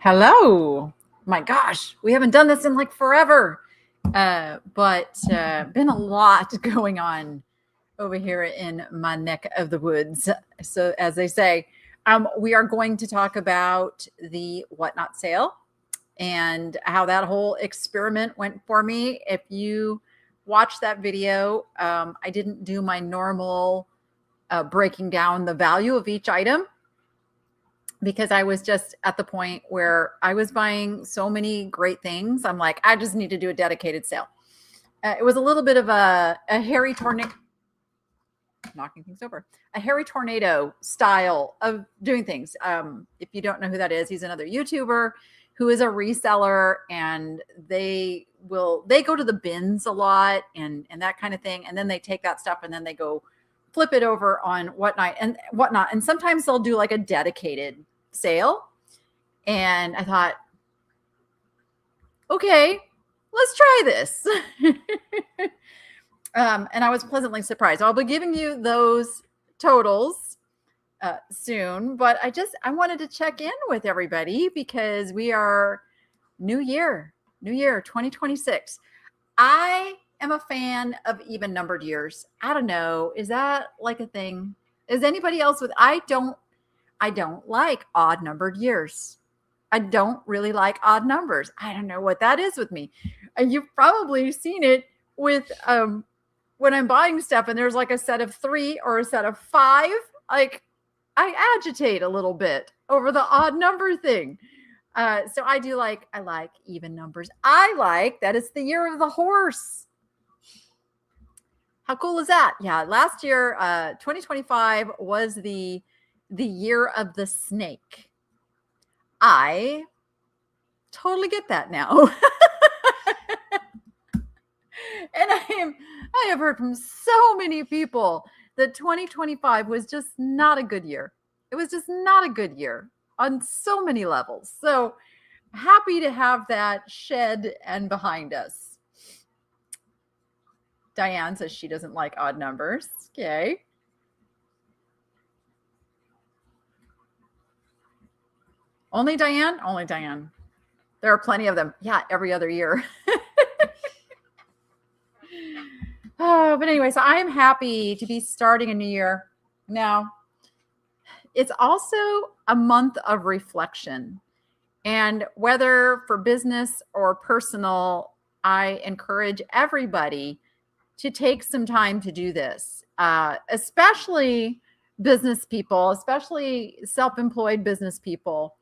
Hello. My gosh, we haven't done this in like forever. But been a lot going on over here in my neck of the woods. So as they say, we are going to talk about the Whatnot sale and how that whole experiment went for me. If you watched that video, I didn't do my normal breaking down the value of each item, because I was just at the point where I was buying so many great things. I'm like, I just need to do a dedicated sale. It was a little bit of a hairy tornado, knocking things over, a hairy tornado style of doing things. If you don't know who that is, he's another YouTuber who is a reseller, and they go to the bins a lot and that kind of thing. And then they take that stuff and then they go flip it over on whatnot. And sometimes they'll do like a dedicated sale. And I thought, okay, let's try this. And I was pleasantly surprised. I'll be giving you those totals soon, but I wanted to check in with everybody because we are new year 2026. I am a fan of even numbered years. I don't know. Is that like a thing? Is anybody else with, I don't like odd numbered years. I don't really like odd numbers. I don't know what that is with me. You've probably seen it with when I'm buying stuff and there's like a set of 3 or a set of 5. Like I agitate a little bit over the odd number thing. So I like even numbers. I like that it's the year of the horse. How cool is that? Yeah, last year, 2025 was the year of the snake. I totally get that now. And I have heard from so many people that 2025 was just not a good year. It was just not a good year on so many levels. So happy to have that shed and behind us. Diane says she doesn't like odd numbers. Okay. Only Diane? Only Diane. There are plenty of them. Yeah, every other year. Oh, but anyway, so I am happy to be starting a new year. Now, it's also a month of reflection. And whether for business or personal, I encourage everybody to take some time to do this, especially business people, especially self-employed business people.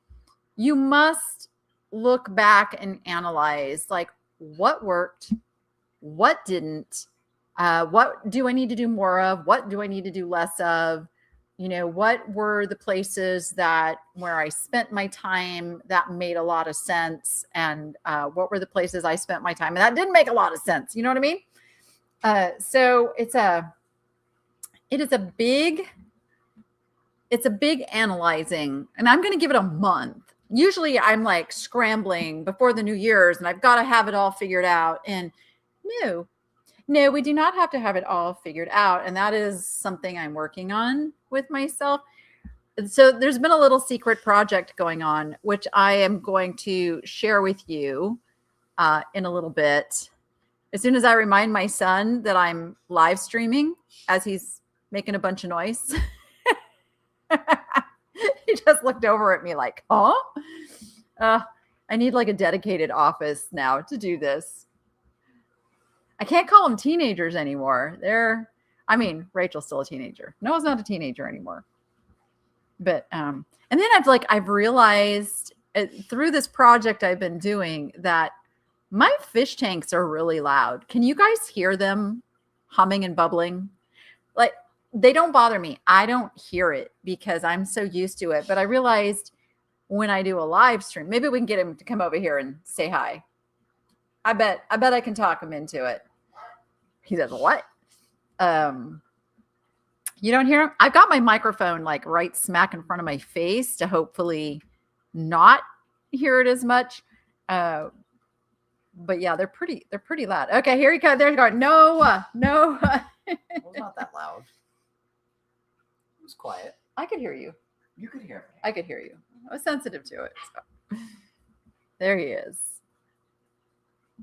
You must look back and analyze, like, what worked, what didn't, what do I need to do more of, what do I need to do less of, what were the places where I spent my time that made a lot of sense, and what were the places I spent my time and that didn't make a lot of sense. You know what I mean? So it is a big analyzing, and I'm going to give it a month. Usually I'm like scrambling before the New Year's and I've got to have it all figured out. And no, we do not have to have it all figured out. And that is something I'm working on with myself. So there's been a little secret project going on, which I am going to share with you in a little bit. As soon as I remind my son that I'm live streaming as he's making a bunch of noise. He just looked over at me like, huh? I need like a dedicated office now to do this. I can't call them teenagers anymore. Rachel's still a teenager. Noah's not a teenager anymore. But, and then I've realized through this project I've been doing that my fish tanks are really loud. Can you guys hear them humming and bubbling? Like, they don't bother me. I don't hear it because I'm so used to it. But I realized when I do a live stream, maybe we can get him to come over here and say hi. I bet I can talk him into it. He says, what? You don't hear him? I've got my microphone like right smack in front of my face to hopefully not hear it as much. But yeah, they're pretty loud. Okay, here you go. There's going. No. Well, it's not that loud. It was quiet. I could hear you. You could hear me. I could hear you. I was sensitive to it. So. There he is.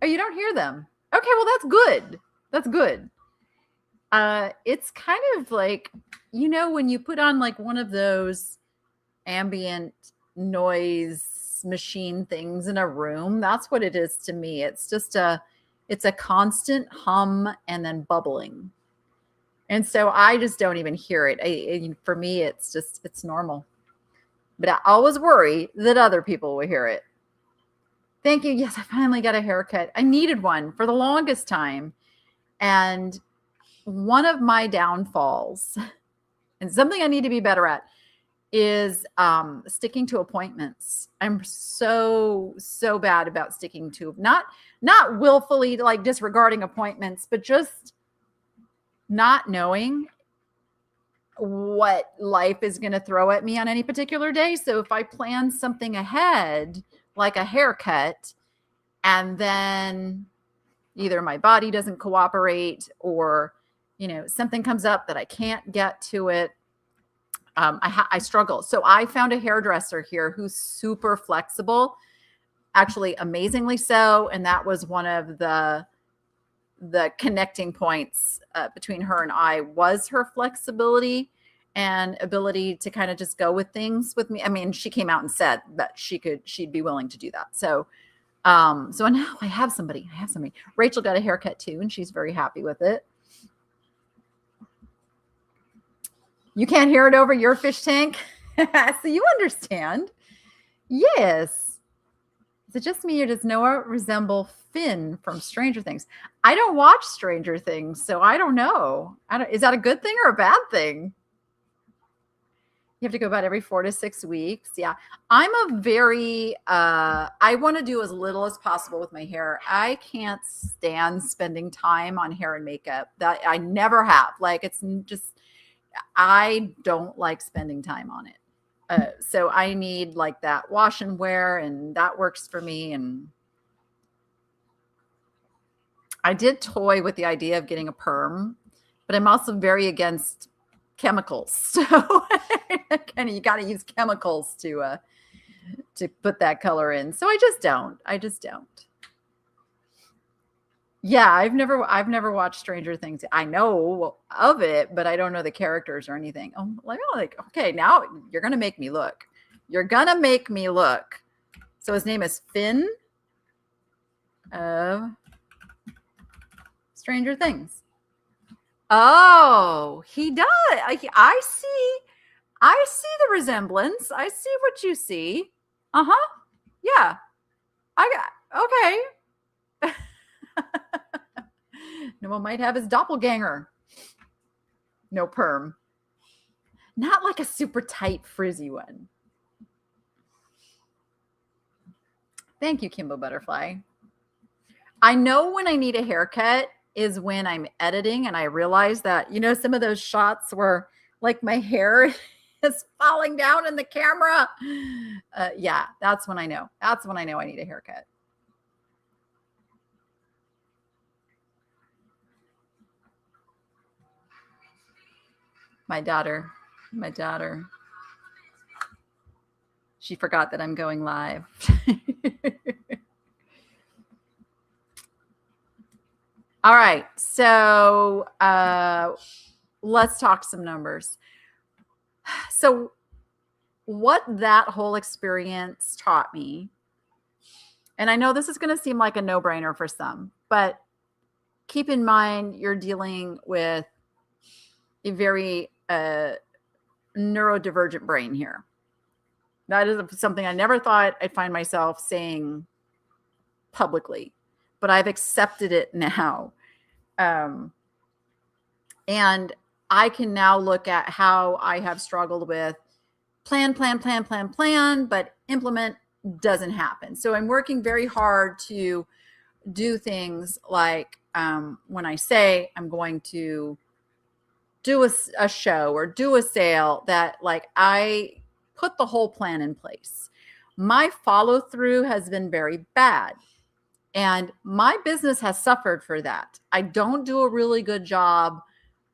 Oh, you don't hear them. Okay, well, that's good. That's good. It's kind of like, when you put on like one of those ambient noise machine things in a room, that's what it is to me. It's a constant hum and then bubbling. And so I just don't even hear it. For me, it's normal. But I always worry that other people will hear it. Thank you. Yes, I finally got a haircut. I needed one for the longest time. And one of my downfalls, and something I need to be better at, is sticking to appointments. I'm so bad about sticking to, not willfully like disregarding appointments, but just not knowing what life is going to throw at me on any particular day. So if I plan something ahead, like a haircut, and then either my body doesn't cooperate or, something comes up that I can't get to it, I struggle. So I found a hairdresser here who's super flexible, actually amazingly so. And that was one of the connecting points between her and I, was her flexibility and ability to kind of just go with things with me. I mean, she came out and said that she'd be willing to do that. So now I have somebody. Rachel got a haircut too, and she's very happy with it. You can't hear it over your fish tank? So you understand. Yes. Is it just me, or does Noah resemble Finn from Stranger Things? I don't watch Stranger Things, so I don't know. Is that a good thing or a bad thing? You have to go about every 4 to 6 weeks. Yeah. I'm I want to do as little as possible with my hair. I can't stand spending time on hair and makeup. That I never have. Like, it's just, I don't like spending time on it. So I need like that wash and wear, and that works for me. And I did toy with the idea of getting a perm, but I'm also very against chemicals. So kind of, you got to use chemicals to put that color in. So I just don't. Yeah, I've never watched Stranger Things. I know of it, but I don't know the characters or anything. Okay, now you're gonna make me look. So his name is Finn of Stranger Things. Oh, he does. I see the resemblance. I see what you see. Yeah. Okay. Noah might have his doppelganger. No perm. Not like a super tight frizzy one. Thank you, Kimbo Butterfly. I know when I need a haircut is when I'm editing and I realize that, some of those shots where like my hair is falling down in the camera. Yeah, that's when I know. That's when I know I need a haircut. My daughter. She forgot that I'm going live. All right. So let's talk some numbers. So what that whole experience taught me, and I know this is going to seem like a no-brainer for some, but keep in mind you're dealing with a very neurodivergent brain here. That is something I never thought I'd find myself saying publicly, but I've accepted it now. And I can now look at how I have struggled with plan, but implement doesn't happen. So I'm working very hard to do things like when I say I'm going to do a show or do a sale, that like I put the whole plan in place. My follow through has been very bad, and my business has suffered for that. I don't do a really good job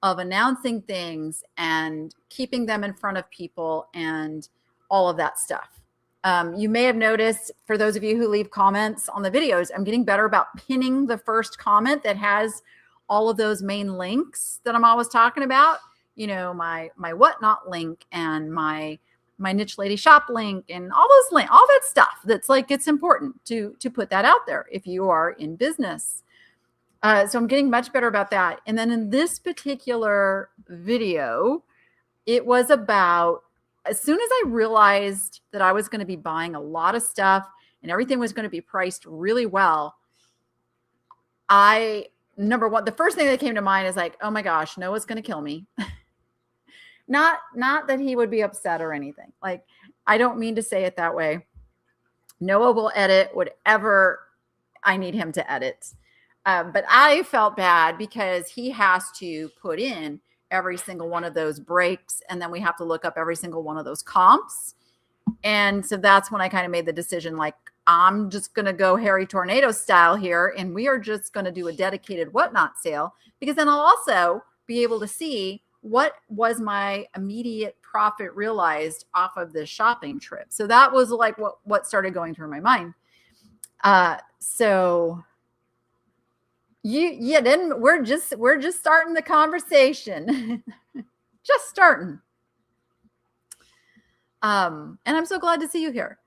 of announcing things and keeping them in front of people and all of that stuff. You may have noticed, for those of you who leave comments on the videos, I'm getting better about pinning the first comment that has all of those main links that I'm always talking about. You know, my whatnot link and my niche lady shop link and all those links, all that stuff. That's like, it's important to put that out there if you are in business. So I'm getting much better about that. And then in this particular video, it was about, as soon as I realized that I was going to be buying a lot of stuff and everything was going to be priced really well, number one, the first thing that came to mind is like, oh my gosh, Noah's going to kill me. Not that he would be upset or anything. Like, I don't mean to say it that way. Noah will edit whatever I need him to edit. But I felt bad because he has to put in every single one of those breaks. And then we have to look up every single one of those comps. And so that's when I kind of made the decision, like, I'm just going to go Harry Tornado style here. And we are just going to do a dedicated whatnot sale, because then I'll also be able to see what was my immediate profit realized off of this shopping trip. So that was like what started going through my mind. Then we're just starting the conversation. Just starting. And I'm so glad to see you here.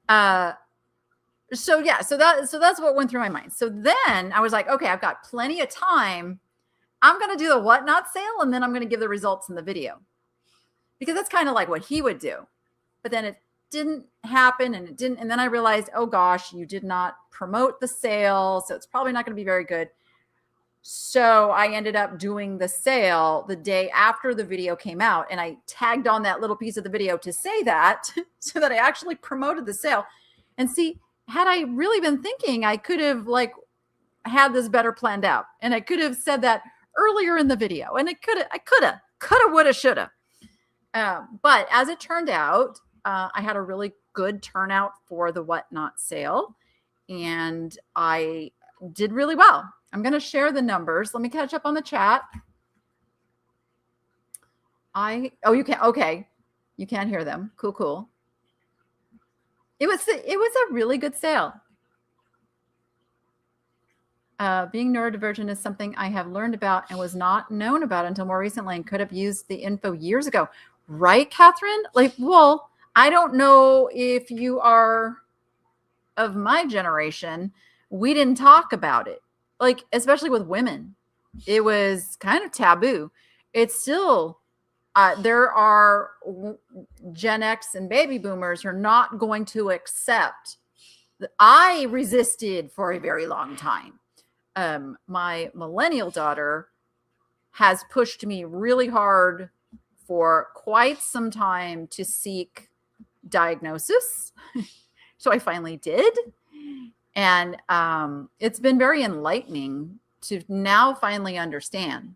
So that's what went through my mind. So then I was like, okay, I've got plenty of time. I'm going to do the whatnot sale, and then I'm going to give the results in the video, because that's kind of like what he would do. But then it didn't happen, and then I realized, oh gosh, you did not promote the sale, so it's probably not going to be very good. So I ended up doing the sale the day after the video came out, and I tagged on that little piece of the video to say that, so that I actually promoted the sale. And see, had I really been thinking, I could have like had this better planned out, and I could have said that earlier in the video, and I could have, woulda, shoulda. But as it turned out, I had a really good turnout for the whatnot sale, and I did really well. I'm going to share the numbers. Let me catch up on the chat. You can't. Okay. You can't hear them. Cool. It was a really good sale. Being neurodivergent is something I have learned about and was not known about until more recently, and could have used the info years ago. Right, Catherine? Like, well, I don't know if you are of my generation. We didn't talk about it. Like, especially with women, it was kind of taboo. It's still, there are Gen X and baby boomers who are not going to accept. I resisted for a very long time. My millennial daughter has pushed me really hard for quite some time to seek diagnosis. So I finally did. And it's been very enlightening to now finally understand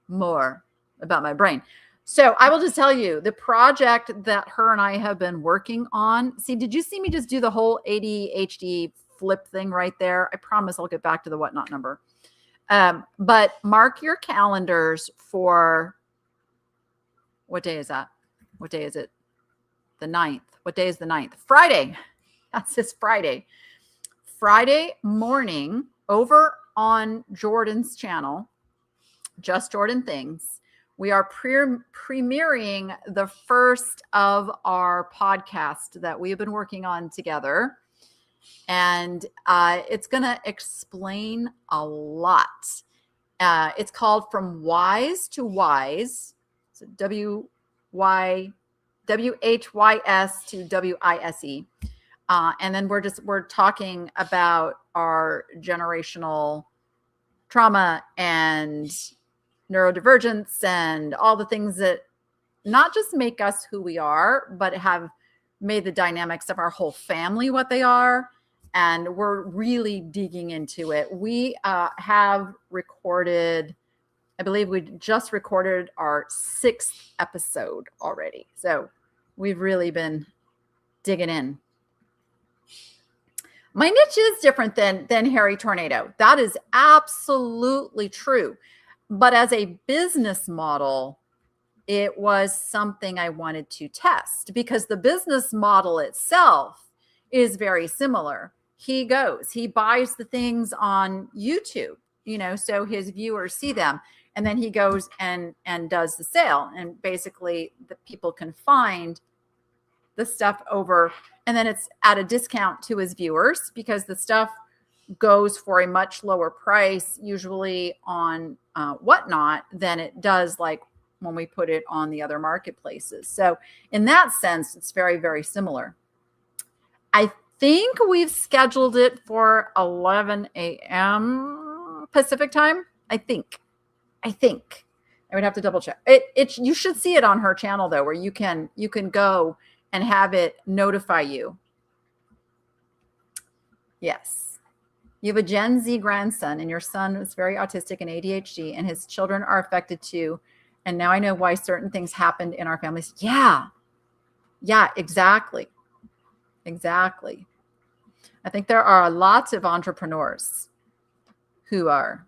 more about my brain. So I will just tell you, the project that her and I have been working on. See, did you see me just do the whole ADHD flip thing right there? I promise I'll get back to the whatnot number. But mark your calendars for, what day is that? What day is it? The 9th. What day is the 9th? Friday. That's this Friday. Friday morning over on Jordan's channel, Just Jordan Things, we are premiering the first of our podcast that we've been working on together. And it's going to explain a lot. It's called From Wise to Wise. So WHYS to WISE. And then we're talking about our generational trauma and neurodivergence and all the things that not just make us who we are, but have made the dynamics of our whole family what they are. And we're really digging into it. We have recorded, I believe we just recorded our 6th episode already. So we've really been digging in. My niche is different than Harry Tornado. That is absolutely true. But as a business model, It was something I wanted to test because the business model itself is very similar. He buys the things on YouTube, so his viewers see them. And then he goes and does the sale. And basically the people can find the stuff over, and then it's at a discount to his viewers because the stuff goes for a much lower price, usually on Whatnot, than it does like when we put it on the other marketplaces. So in that sense, it's very, very similar. I think we've scheduled it for 11 a.m. Pacific time. I think. I would have to double check. You should see it on her channel though, where you can go and have it notify you. Yes. You have a Gen Z grandson and your son is very autistic and ADHD and his children are affected too. And now I know why certain things happened in our families. Yeah, exactly. I think there are lots of entrepreneurs who are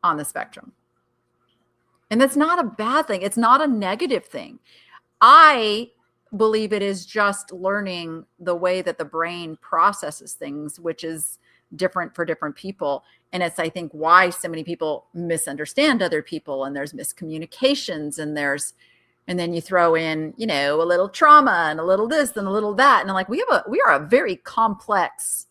on the spectrum. And that's not a bad thing. It's not a negative thing. I believe it is just learning the way that the brain processes things, which is different for different people. And it's, I think, why so many people misunderstand other people, and there's miscommunications, and then you throw in, a little trauma and a little this and a little that. And I'm like, we are a very complex,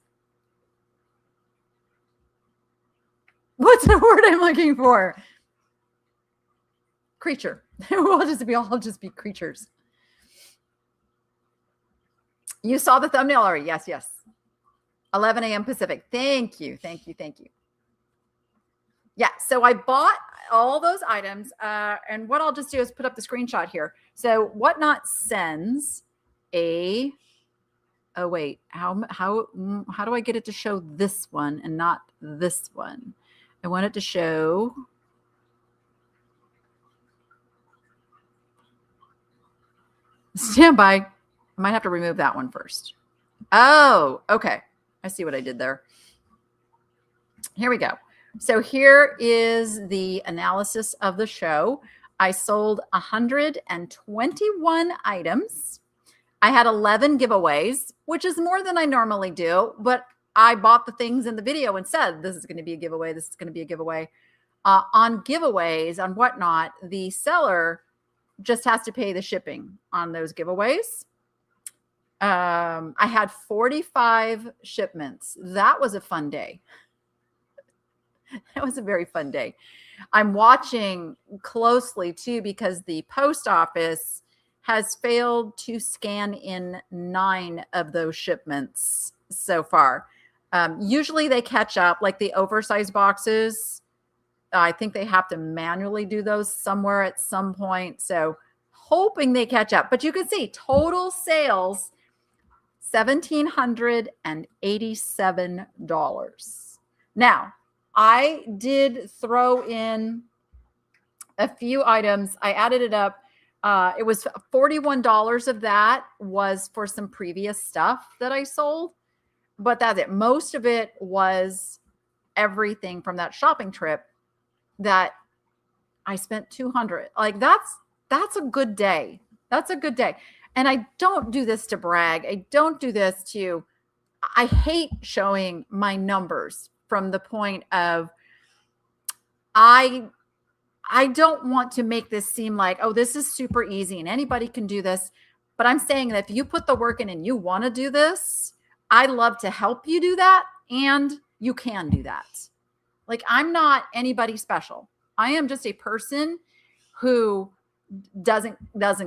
what's the word I'm looking for? Creature. We'll all just be creatures. You saw the thumbnail already. Yes. 11 a.m. Pacific. Thank you. Yeah. So I bought all those items. And what I'll just do is put up the screenshot here. So Whatnot sends a, oh wait, how do I get it to show this one and not this one? I want it to show. Stand by. I might have to remove that one first. Oh, okay. I see what I did there. Here we go. So here is the analysis of the show. I sold 121 items. I had 11 giveaways, which is more than I normally do, but I bought the things in the video and said, this is going to be a giveaway. This is going to be a giveaway. On giveaways, on Whatnot, the seller just has to pay the shipping on those giveaways. I had 45 shipments. That was a fun day. That was a very fun day. I'm watching closely too, because the post office has failed to scan in 9 of those shipments so far. Usually they catch up, like the oversized boxes. I think they have to manually do those somewhere at some point. So hoping they catch up. But you can see total sales, $1,787. Now, I did throw in a few items. I added it up. It was $41 of that was for some previous stuff that I sold. But that's it. Most of it was everything from that shopping trip that I spent $200. Like that's a good day. That's a good day. And I don't do this to brag. I don't do this I hate showing my numbers from the point of, I don't want to make this seem like, oh, this is super easy and anybody can do this. But I'm saying that if you put the work in and you want to do this, I'd love to help you do that. And you can do that. Like, I'm not anybody special. I am just a person who doesn't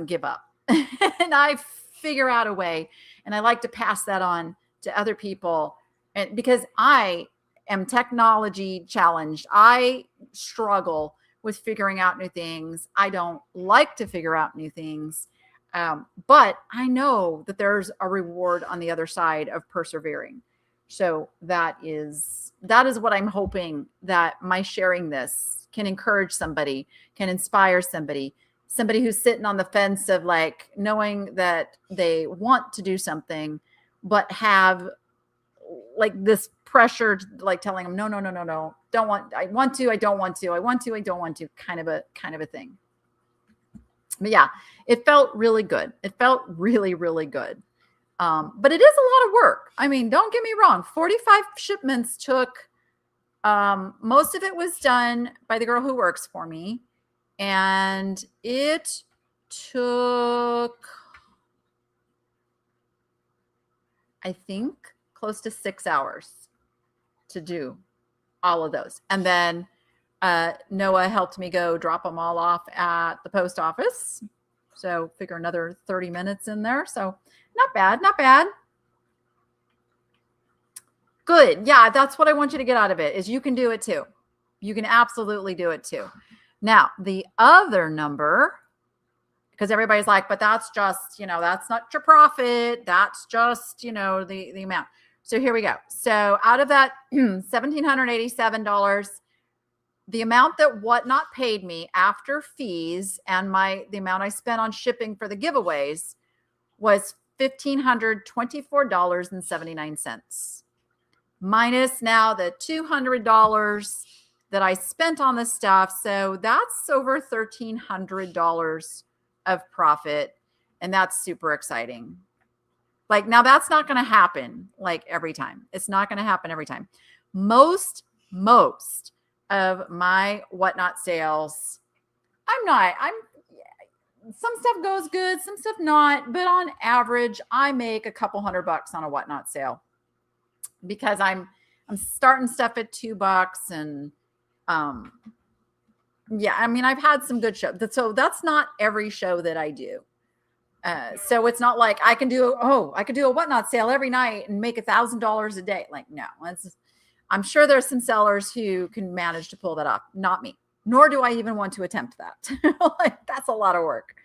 give up. And I figure out a way, and I like to pass that on to other people. And because I am technology challenged, I struggle with figuring out new things. I don't like to figure out new things. But I know that there's a reward on the other side of persevering. So that is what I'm hoping, that my sharing this can encourage somebody, can inspire somebody who's sitting on the fence of like knowing that they want to do something, but have like this pressure, like telling them, no, don't want, I want to, I don't want to, I want to, I don't want to, kind of a thing. But yeah, it felt really good. It felt really, really good. But it is a lot of work. I mean, don't get me wrong. 45 shipments took, most of it was done by the girl who works for me. And it took, I think, close to 6 hours to do all of those. And then Noah helped me go drop them all off at the post office. So figure another 30 minutes in there. So not bad, not bad. Good. Yeah, that's what I want you to get out of it is you can do it too. You can absolutely do it too. Now, the other number, because everybody's like, but that's just, that's not your profit. That's just, the amount. So here we go. So out of that $1,787, the amount that Whatnot paid me after fees and the amount I spent on shipping for the giveaways was $1,524.79. Minus now the $200 that I spent on the stuff. So that's over $1,300 of profit. And that's super exciting. Like, now that's not going to happen like every time. It's not going to happen every time. Most of my Whatnot sales, some stuff goes good, some stuff not, but on average, I make a couple $100 on a Whatnot sale because I'm starting stuff at $2 and, yeah, I mean, I've had some good shows. So that's not every show that I do. So it's not like I can do a Whatnot sale every night and make $1,000 a day. Like, no, I'm sure there's some sellers who can manage to pull that off. Not me, nor do I even want to attempt that. Like, that's a lot of work.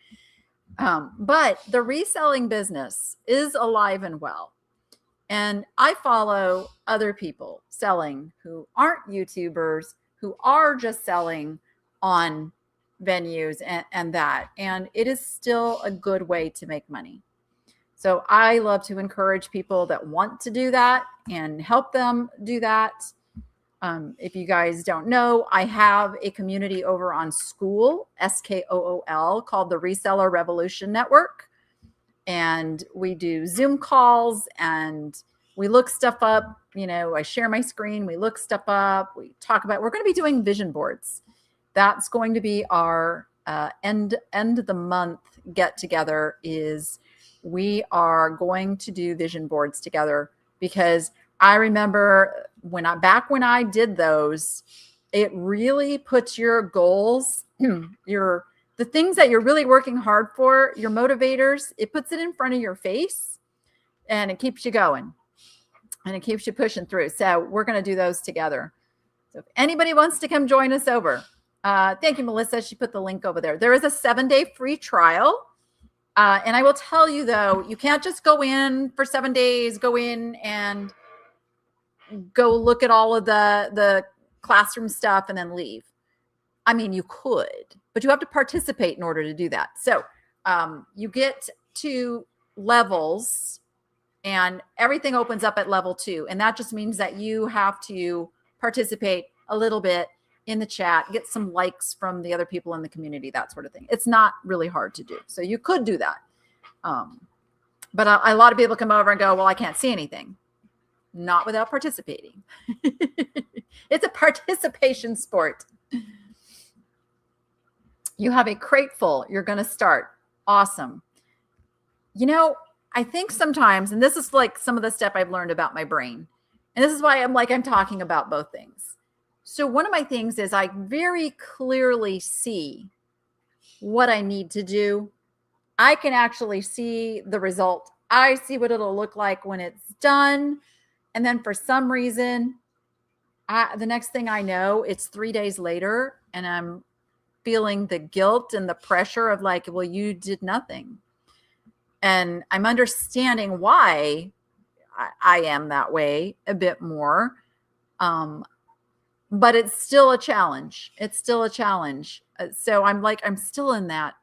But the reselling business is alive and well. And I follow other people selling who aren't YouTubers, who are just selling on venues and that. And it is still a good way to make money. So I love to encourage people that want to do that and help them do that. If you guys don't know, I have a community over on School, SKOOL, called the Reseller Revolution Network. And we do Zoom calls and we look stuff up. I share my screen. We look stuff up. We talk about, we're going to be doing vision boards. That's going to be our end of the month get together. Is we are going to do vision boards together, because I remember back when I did those, it really puts your goals, the things that you're really working hard for, your motivators, it puts it in front of your face and it keeps you going and it keeps you pushing through. So we're going to do those together. So if anybody wants to come join us over, thank you, Melissa. She put the link over there. There is a 7-day free trial. And I will tell you, though, you can't just go in for 7 days, go in and go look at all of the classroom stuff and then leave. I mean, you could, but you have to participate in order to do that. So you get to levels and everything opens up at level 2. And that just means that you have to participate a little bit in the chat, get some likes from the other people in the community, that sort of thing. It's not really hard to do. So you could do that. But a lot of people come over and go, well, I can't see anything. Not without participating. It's a participation sport. You have a crate full. You're going to start. Awesome. I think sometimes, and this is like some of the stuff I've learned about my brain, and this is why I'm talking about both things. So one of my things is I very clearly see what I need to do. I can actually see the result. I see what it'll look like when it's done. And then for some reason, the next thing I know, it's 3 days later and I'm feeling the guilt and the pressure of like, well, you did nothing. And I'm understanding why I am that way a bit more. But it's still a challenge. It's still a challenge. So I'm still in that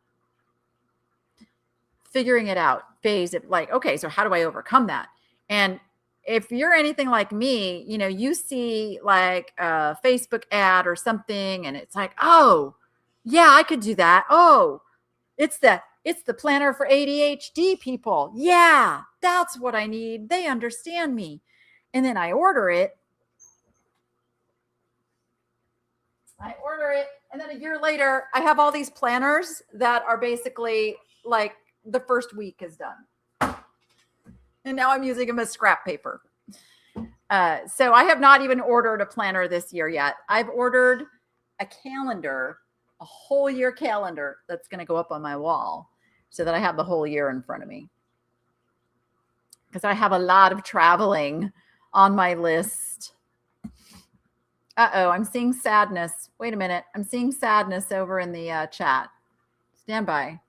figuring it out phase of like, okay, so how do I overcome that? And if you're anything like me, you see like a Facebook ad or something and it's like, oh, yeah, I could do that. Oh, It's the planner for ADHD people. Yeah, that's what I need. They understand me. And then I order it. And then a year later, I have all these planners that are basically like the first week is done. And now I'm using them as scrap paper. So I have not even ordered a planner this year yet. I've ordered a calendar, a whole year calendar that's going to go up on my wall so that I have the whole year in front of me. Because I have a lot of traveling on my list. Uh-oh, I'm seeing sadness. Wait a minute. I'm seeing sadness over in the chat. Stand by.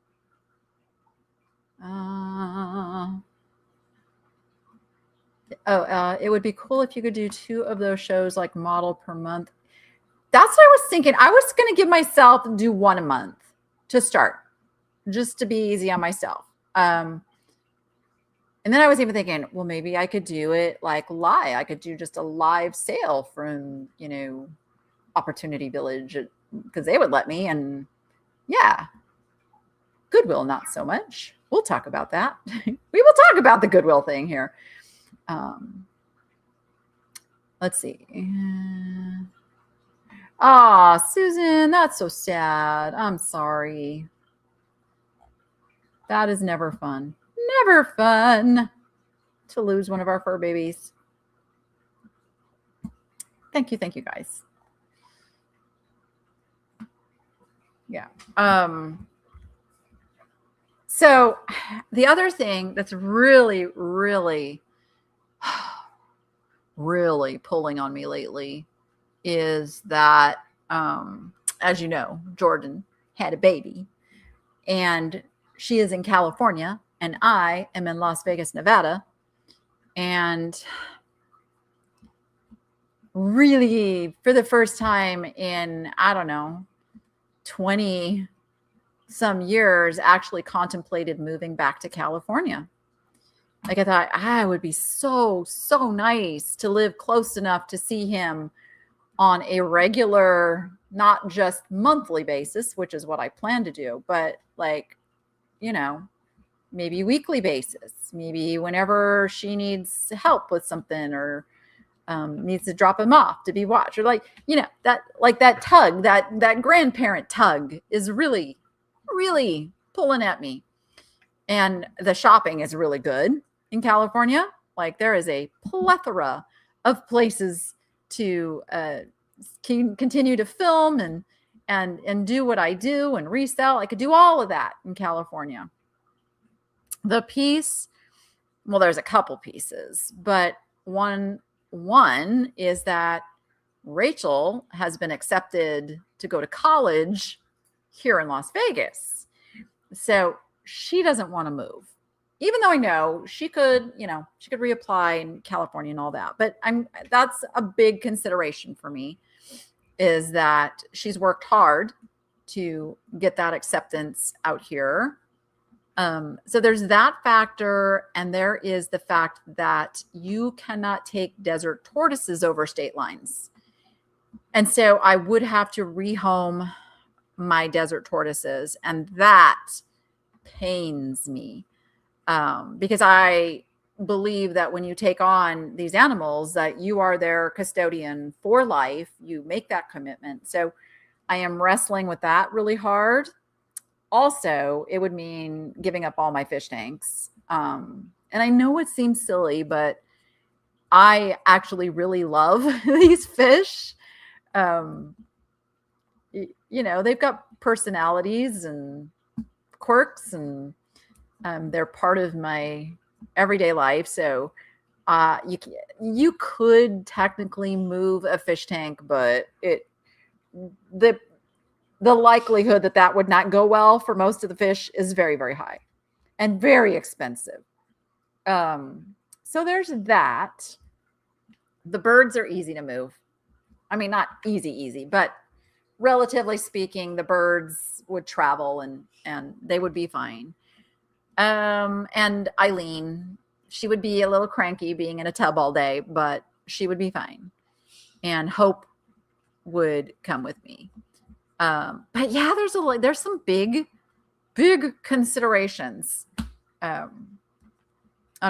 It would be cool if you could do 2 of those shows like model per month. That's what I was thinking. I was going to give myself do 1 a month to start, just to be easy on myself. And then I was even thinking, well, maybe I could do it like live. I could do just a live sale from, Opportunity Village because they would let me. And yeah, Goodwill, not so much. We'll talk about that. We will talk about the Goodwill thing here. Let's see. Susan, that's so sad. I'm sorry. That is never fun. Never fun to lose one of our fur babies. Thank you, guys. Yeah. So the other thing that's really, really, really pulling on me lately is that, as you know, Jordan had a baby and she is in California and I am in Las Vegas, Nevada. And really, for the first time in, 20 some years, actually contemplated moving back to California. Like I thought, it would be so nice to live close enough to see him on a regular, not just monthly basis, which is what I plan to do, but like, maybe weekly basis, maybe whenever she needs help with something or needs to drop him off to be watched, or that tug, that grandparent tug is really, really pulling at me. And the shopping is really good in California. Like there is a plethora of places to continue to film and do what I do and resell. I could do all of that in California. The piece, well, there's a couple pieces, but one is that Rachel has been accepted to go to college here in Las Vegas. So she doesn't want to move, even though I know she could reapply in California and all that. But that's a big consideration for me, is that she's worked hard to get that acceptance out here. So there's that factor. And there is the fact that you cannot take desert tortoises over state lines. And so I would have to rehome my desert tortoises. And that pains me, because I believe that when you take on these animals, that you are their custodian for life. You make that commitment. So I am wrestling with that really hard. Also, it would mean giving up all my fish tanks. And I know it seems silly, but I actually really love these fish. They've got personalities and quirks, and they're part of my everyday life. So you could technically move a fish tank, but the likelihood that would not go well for most of the fish is very, very high and very expensive. So there's that. The birds are easy to move. I mean, not easy, but relatively speaking, the birds would travel and they would be fine. And Eileen, she would be a little cranky being in a tub all day, but she would be fine. And Hope would come with me. But yeah, there's some big big considerations on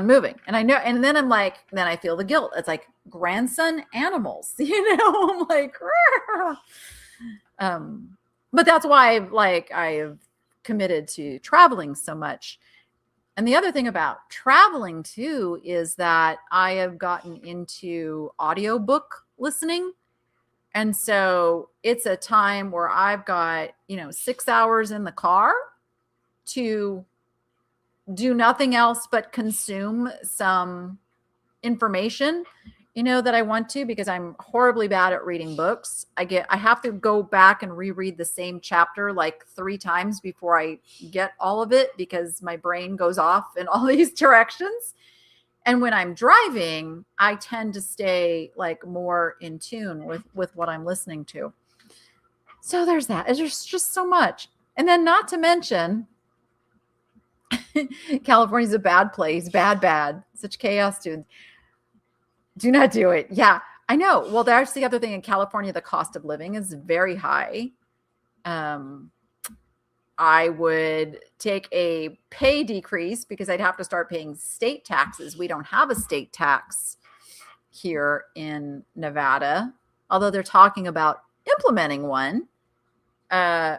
moving. And I know, and then I'm like, then I feel the guilt. It's like grandson animals, I'm like, but that's why I have committed to traveling so much. And the other thing about traveling too is that I have gotten into audiobook listening. And so it's a time where I've got, 6 hours in the car to do nothing else but consume some information, that I want to, because I'm horribly bad at reading books. I have to go back and reread the same chapter like 3 times before I get all of it, because my brain goes off in all these directions. And when I'm driving, I tend to stay like more in tune with what I'm listening to. So there's that. There's just so much. And then not to mention, California's a bad place. Bad. Such chaos, dude. Do not do it. Yeah, I know. Well, that's the other thing. In California, the cost of living is very high. I would take a pay decrease because I'd have to start paying state taxes. We don't have a state tax here in Nevada, although they're talking about implementing one. Yeah,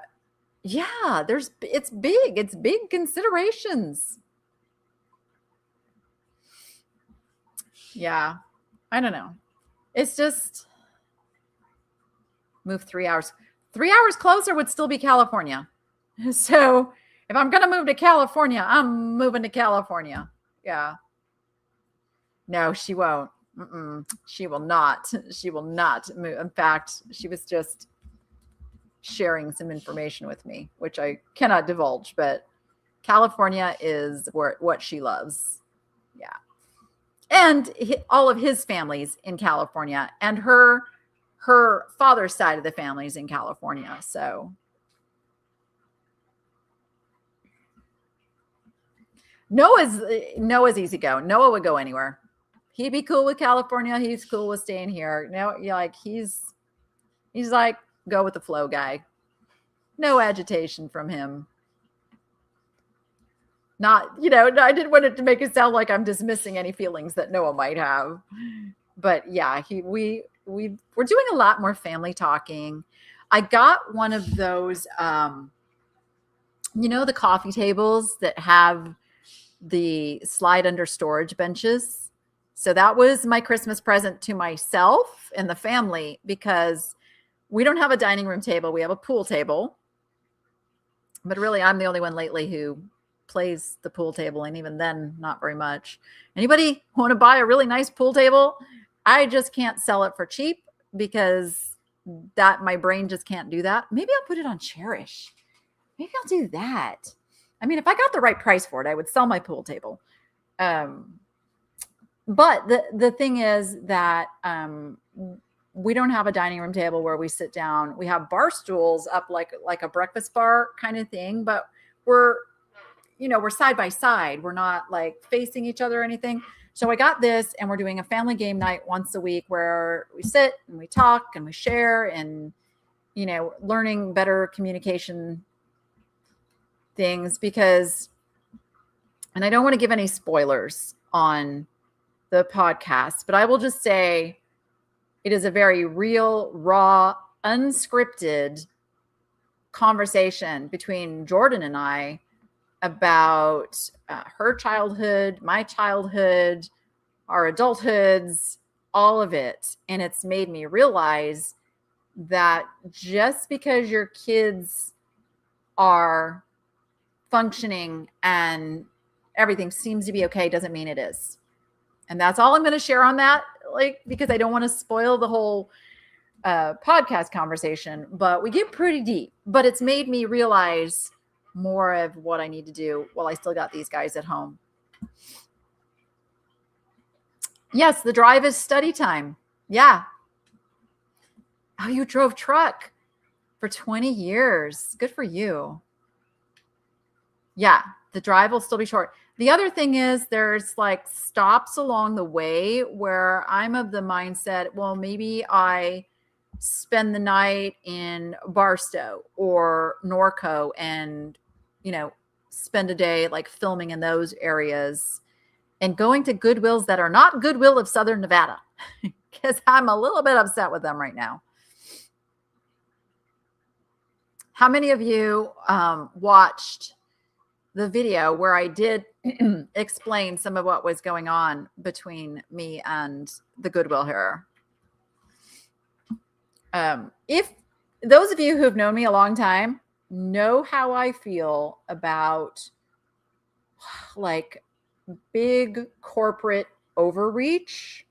it's big. It's big considerations. Yeah. I don't know. It's just move 3 hours. 3 hours closer would still be California. So if I'm going to move to California, I'm moving to California. Yeah. No, she won't. She will not. She will not move. In fact, she was just sharing some information with me, which I cannot divulge, but California is what she loves. Yeah. And all of his family's in California, and her father's side of the family's in California. So Noah's easy go. Noah would go anywhere. He'd be cool with California. He's cool with staying here. He's like go with the flow guy. No agitation from him. Not, I didn't want it to make it sound like I'm dismissing any feelings that Noah might have. But yeah, we're doing a lot more family talking. I got one of those, the coffee tables that have the slide under storage benches. So that was my Christmas present to myself and the family, because we don't have a dining room table. We have a pool table. But really, I'm the only one lately who plays the pool table, and even then, not very much. Anybody want to buy a really nice pool table? I just can't sell it for cheap, because my brain just can't do that. Maybe I'll put it on Cherish. Maybe I'll do that. I mean, if I got the right price for it, I would sell my pool table. But the thing is that we don't have a dining room table where we sit down. We have bar stools up like a breakfast bar kind of thing, but we're side by side. We're not like facing each other or anything. So I got this, and we're doing a family game night once a week where we sit and we talk and we share and, learning better communication things, because, and I don't want to give any spoilers on the podcast, but I will just say it is a very real, raw, unscripted conversation between Jordan and I about her childhood, my childhood, our adulthoods, all of it. And it's made me realize that just because your kids are functioning and everything seems to be okay doesn't mean it is. And that's all I'm going to share on that, because I don't want to spoil the whole podcast conversation, but we get pretty deep. But it's made me realize more of what I need to do while I still got these guys at home. Yes, the drive is study time. Yeah. Oh, you drove truck for 20 years. Good for you. Yeah, the drive will still be short. The other thing is there's like stops along the way where I'm of the mindset, well, maybe I spend the night in Barstow or Norco and spend a day like filming in those areas and going to Goodwills that are not Goodwill of Southern Nevada, because I'm a little bit upset with them right now. How many of you watched the video where I did explain some of what was going on between me and the Goodwill here? If those of you who have known me a long time know how I feel about like big corporate overreach,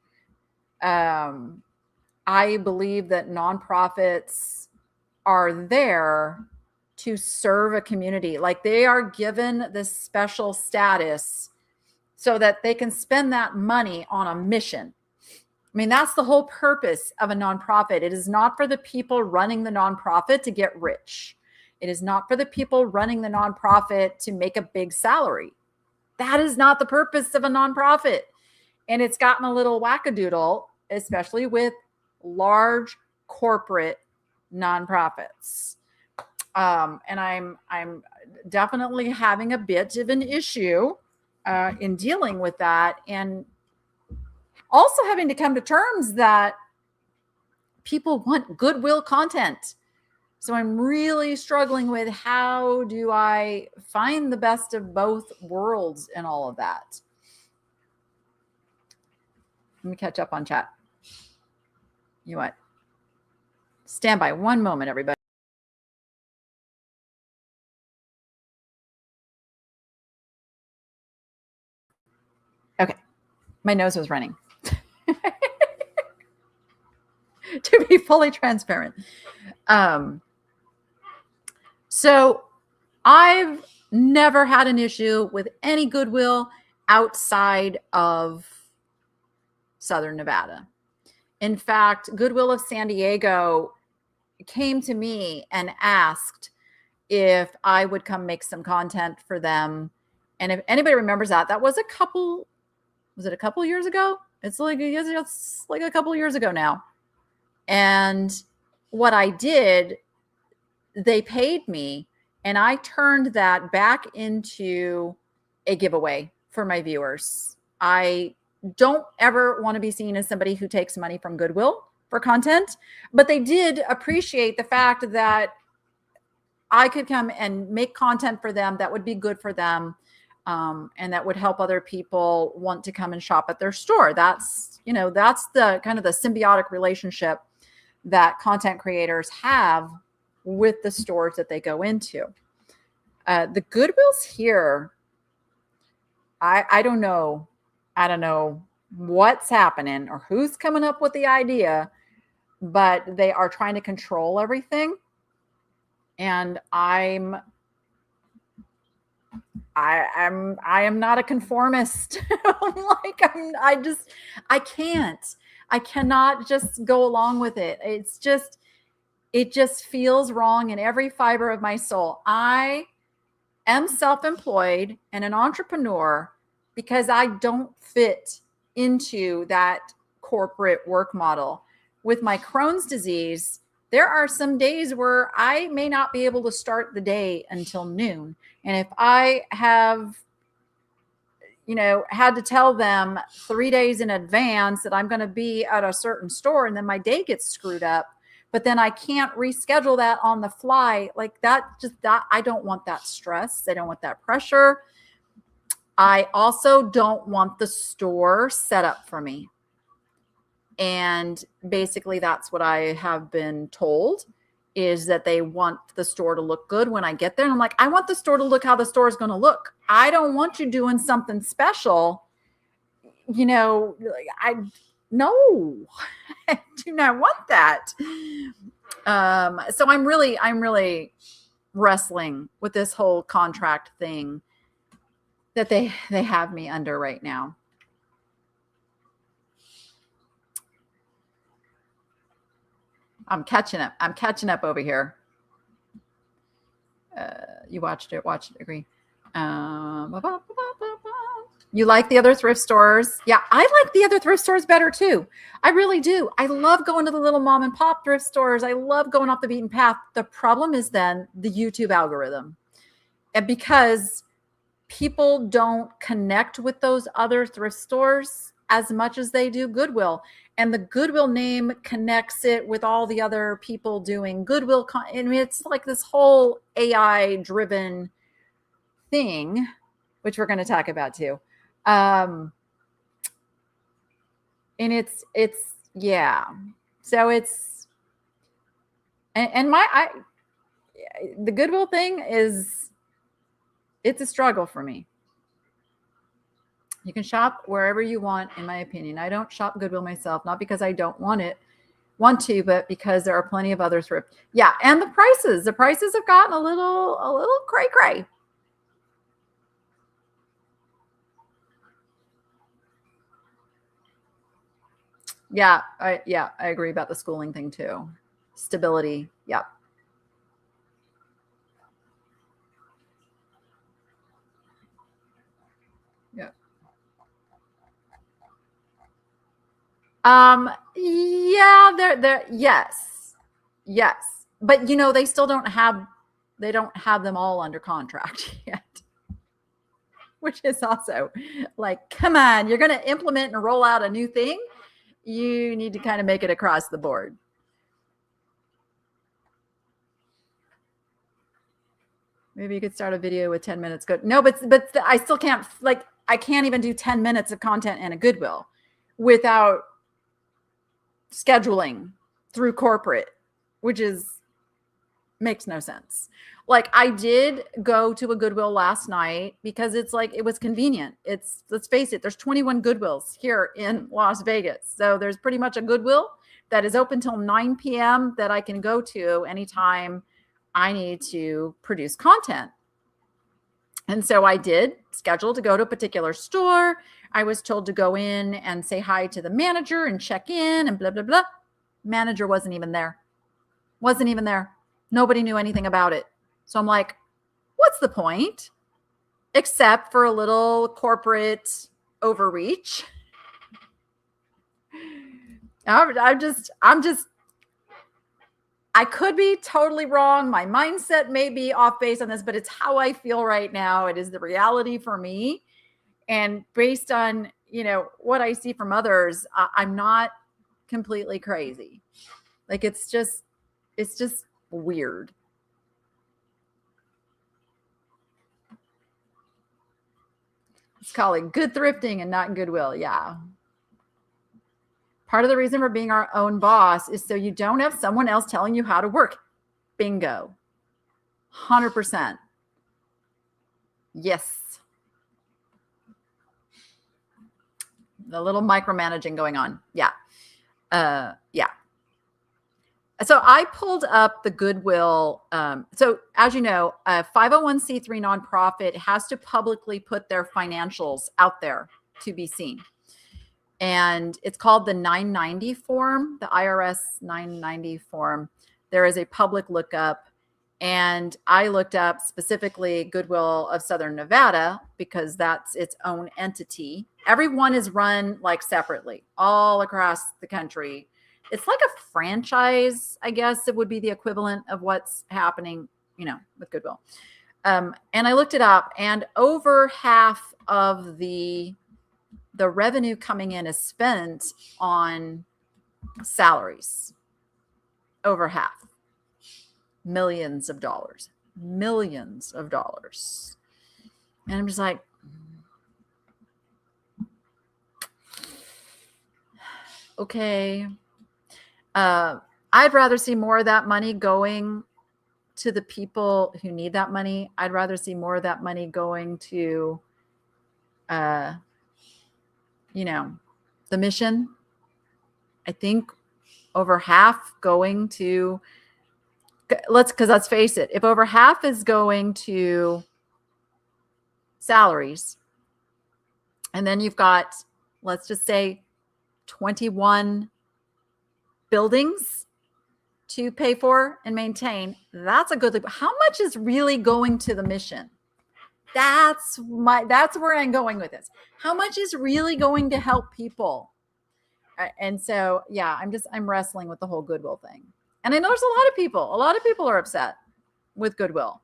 I believe that nonprofits are there to serve a community. Like they are given this special status so that they can spend that money on a mission. I mean, that's the whole purpose of a nonprofit. It is not for the people running the nonprofit to get rich. It is not for the people running the nonprofit to make a big salary. That is not the purpose of a nonprofit. And it's gotten a little wackadoodle, especially with large corporate nonprofits. And I'm definitely having a bit of an issue in dealing with that, and also having to come to terms that people want Goodwill content. So I'm really struggling with how do I find the best of both worlds in all of that. Let me catch up on chat. You what? Stand by one moment, everybody. Okay. My nose was running. To be fully transparent. So I've never had an issue with any Goodwill outside of Southern Nevada. In fact, Goodwill of San Diego came to me and asked if I would come make some content for them. And if anybody remembers that, that was a couple years ago? It's like a couple years ago now. And what I did, they paid me, and I turned that back into a giveaway for my viewers. I don't ever want to be seen as somebody who takes money from Goodwill for content, but they did appreciate the fact that I could come and make content for them that would be good for them, and that would help other people want to come and shop at their store. That's the kind of the symbiotic relationship that content creators have with the stores that they go into. The Goodwills here, I don't know. I don't know what's happening or who's coming up with the idea, but they are trying to control everything. And I am not a conformist. I cannot just go along with it. It just feels wrong in every fiber of my soul. I am self-employed and an entrepreneur because I don't fit into that corporate work model. With my Crohn's disease, there are some days where I may not be able to start the day until noon. And if I have, had to tell them 3 days in advance that I'm going to be at a certain store, and then my day gets screwed up, but then I can't reschedule that on the fly, like that, I don't want that stress. I don't want that pressure. I also don't want the store set up for me. And basically that's what I have been told, is that they want the store to look good when I get there. And I'm like, I want the store to look how the store is going to look. I don't want you doing something special. No, I do not want that. So I'm really wrestling with this whole contract thing that they have me under right now. I'm catching up over here. You watched it, agree. You like the other thrift stores? Yeah, I like the other thrift stores better too. I really do. I love going to the little mom and pop thrift stores. I love going off the beaten path. The problem is then the YouTube algorithm. And because people don't connect with those other thrift stores as much as they do Goodwill. And the Goodwill name connects it with all the other people doing Goodwill. I mean, it's like this whole AI driven thing, which we're going to talk about too. And it's, yeah. So it's, and the Goodwill thing is, it's a struggle for me. You can shop wherever you want, in my opinion. I don't shop Goodwill myself, not because I don't want to, but because there are plenty of other thrift. Yeah, and the prices have gotten a little cray. Yeah, I agree about the schooling thing too. Stability. Yeah. Yeah. Yeah, they're yes. But they still don't have them all under contract yet. Which is also like, come on, you're going to implement and roll out a new thing. You need to kind of make it across the board. Maybe you could start a video with 10 minutes. Good. No, but I still can't, like, I can't even do 10 minutes of content in a Goodwill without scheduling through corporate, which makes no sense. Like, I did go to a Goodwill last night because it's like, it was convenient. Let's face it, there's 21 Goodwills here in Las Vegas. So there's pretty much a Goodwill that is open till 9 p.m. that I can go to anytime I need to produce content. And so I did schedule to go to a particular store. I was told to go in and say hi to the manager and check in and blah, blah, blah. Manager wasn't even there. Nobody knew anything about it. So I'm like, what's the point? Except for a little corporate overreach. I could be totally wrong. My mindset may be off base on this, but it's how I feel right now. It is the reality for me. And based on, what I see from others, I'm not completely crazy. Like, it's just weird. Let's call it good thrifting and not Goodwill. Yeah. Part of the reason for being our own boss is so you don't have someone else telling you how to work. Bingo. 100%. Yes. The little micromanaging going on. Yeah. Yeah. So I pulled up the Goodwill. So as you know, a 501c3 nonprofit has to publicly put their financials out there to be seen. And it's called the 990 form, the IRS 990 form. There is a public lookup. And I looked up specifically Goodwill of Southern Nevada because that's its own entity. Everyone is run like separately all across the country. It's like a franchise, I guess it would be the equivalent of what's happening, with Goodwill. And I looked it up, and over half of the revenue coming in is spent on salaries. Over half. Millions of dollars. And I'm just like, okay. I'd rather see more of that money going to the people who need that money. I'd rather see more of that money going to, the mission. I think over half going to, because let's face it, if over half is going to salaries, and then you've got, let's just say, 21 buildings to pay for and maintain, that's a good thing. How much is really going to the mission? That's where I'm going with this. How much is really going to help people? And so, yeah, I'm wrestling with the whole Goodwill thing. And I know there's a lot of people are upset with Goodwill.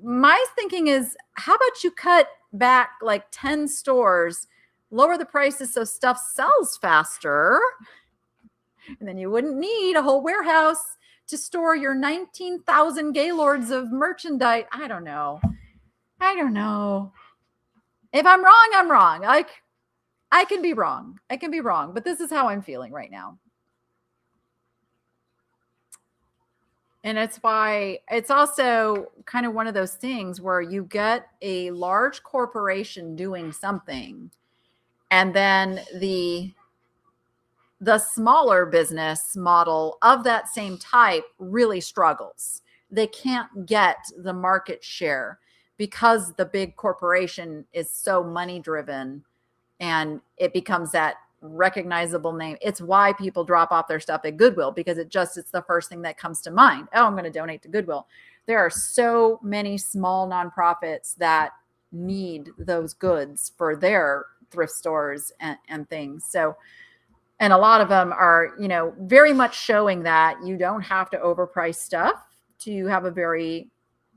my thinking is, how about you cut back like 10 stores, lower the prices so stuff sells faster, and then you wouldn't need a whole warehouse to store your 19,000 gaylords of merchandise. I don't know. If I'm wrong, I'm wrong. Like, I can be wrong. But this is how I'm feeling right now. And it's why it's also kind of one of those things where you get a large corporation doing something, and then the smaller business model of that same type really struggles. They can't get the market share because the big corporation is so money driven, and it becomes that recognizable name. It's why people drop off their stuff at Goodwill, because it's the first thing that comes to mind. Oh, I'm going to donate to Goodwill. There are so many small nonprofits that need those goods for their thrift stores and things. So, and a lot of them are, very much showing that you don't have to overprice stuff to have a very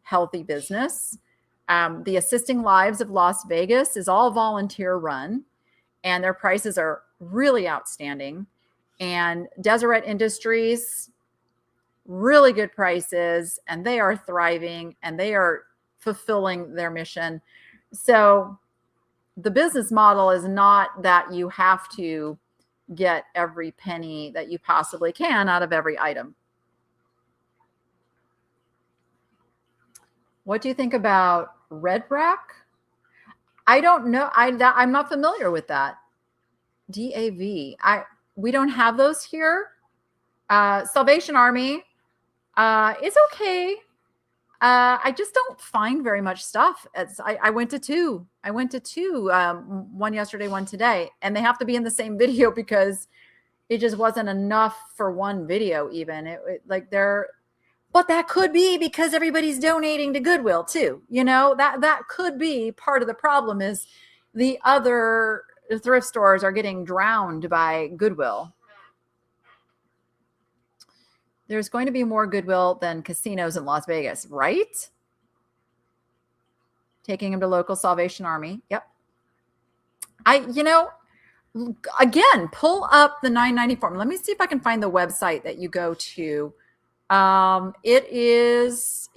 healthy business. The Assisting Lives of Las Vegas is all volunteer run, and their prices are really outstanding. And Deseret Industries, really good prices, and they are thriving and they are fulfilling their mission. So the business model is not that you have to get every penny that you possibly can out of every item. What do you think about Red Rack? I don't know. I'm not familiar with that. DAV. We don't have those here. Salvation Army. It's okay. I just don't find very much stuff. I went to two. One yesterday, one today, and they have to be in the same video because it just wasn't enough for one video. Even but that could be because everybody's donating to Goodwill too. That could be part of the problem, is the other thrift stores are getting drowned by Goodwill. There's going to be more Goodwill than casinos in Las Vegas, right? Taking them to local Salvation Army. Yep. Again, pull up the 990 form. Let me see if I can find the website that you go to. It is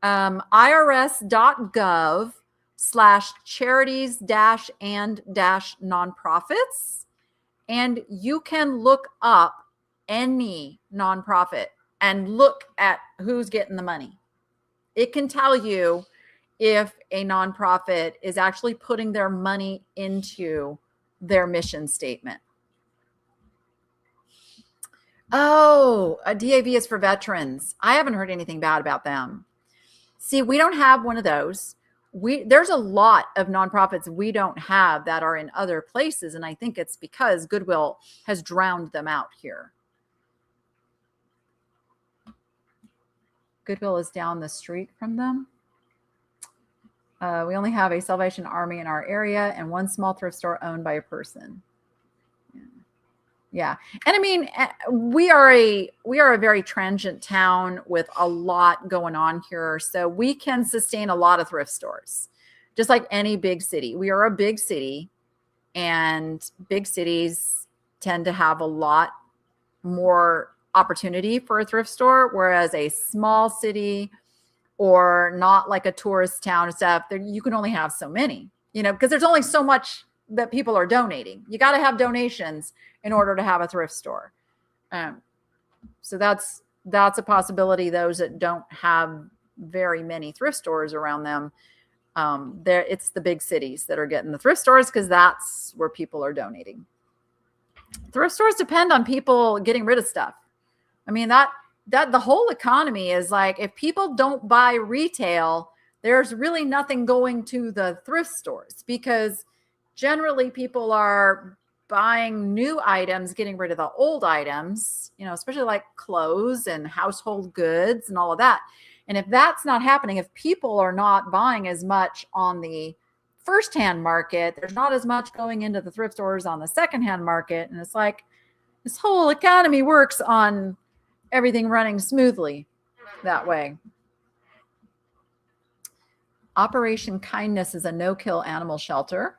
irs.gov/charities-and-nonprofits. And you can look up any nonprofit and look at who's getting the money. It can tell you if a nonprofit is actually putting their money into their mission statement. Oh, a DAV is for veterans. I haven't heard anything bad about them. See, we don't have one of those. There's a lot of nonprofits we don't have that are in other places, and I think it's because Goodwill has drowned them out here. Goodwill is down the street from them. We only have a Salvation Army in our area and one small thrift store owned by a person. Yeah. And I mean, we are a very transient town with a lot going on here. So we can sustain a lot of thrift stores, just like any big city. We are a big city, and big cities tend to have a lot more opportunity for a thrift store, whereas a small city or not like a tourist town and stuff, you can only have so many, because there's only so much that people are donating. You got to have donations in order to have a thrift store. So that's a possibility. Those that don't have very many thrift stores around them, it's the big cities that are getting the thrift stores because that's where people are donating. Thrift stores depend on people getting rid of stuff. I mean, that the whole economy is like, if people don't buy retail, there's really nothing going to the thrift stores, because generally people are buying new items, getting rid of the old items, especially like clothes and household goods and all of that. And if that's not happening, if people are not buying as much on the firsthand market, there's not as much going into the thrift stores on the secondhand market. And it's like this whole economy works on everything running smoothly. that way. Operation Kindness is a no-kill animal shelter.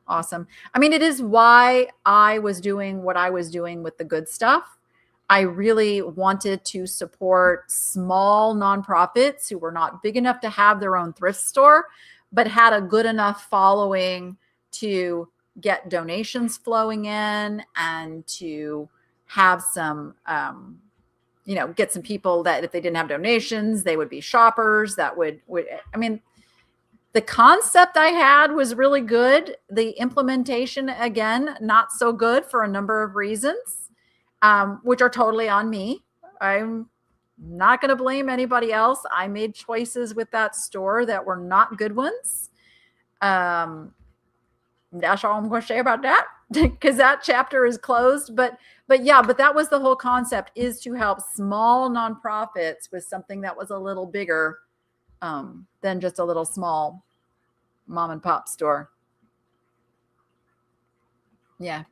Awesome. I mean, it is why I was doing what I was doing with the good stuff. I really wanted to support small nonprofits who were not big enough to have their own thrift store, but had a good enough following to get donations flowing in and to have some, get some people that if they didn't have donations, they would be shoppers that would I mean, the concept I had was really good. The implementation, again, not so good for a number of reasons, which are totally on me. I'm not going to blame anybody else. I made choices with that store that were not good ones. That's all I'm going to say about that, because that chapter is closed. But that was the whole concept, is to help small nonprofits with something that was a little bigger than just a little small mom and pop store. Yeah.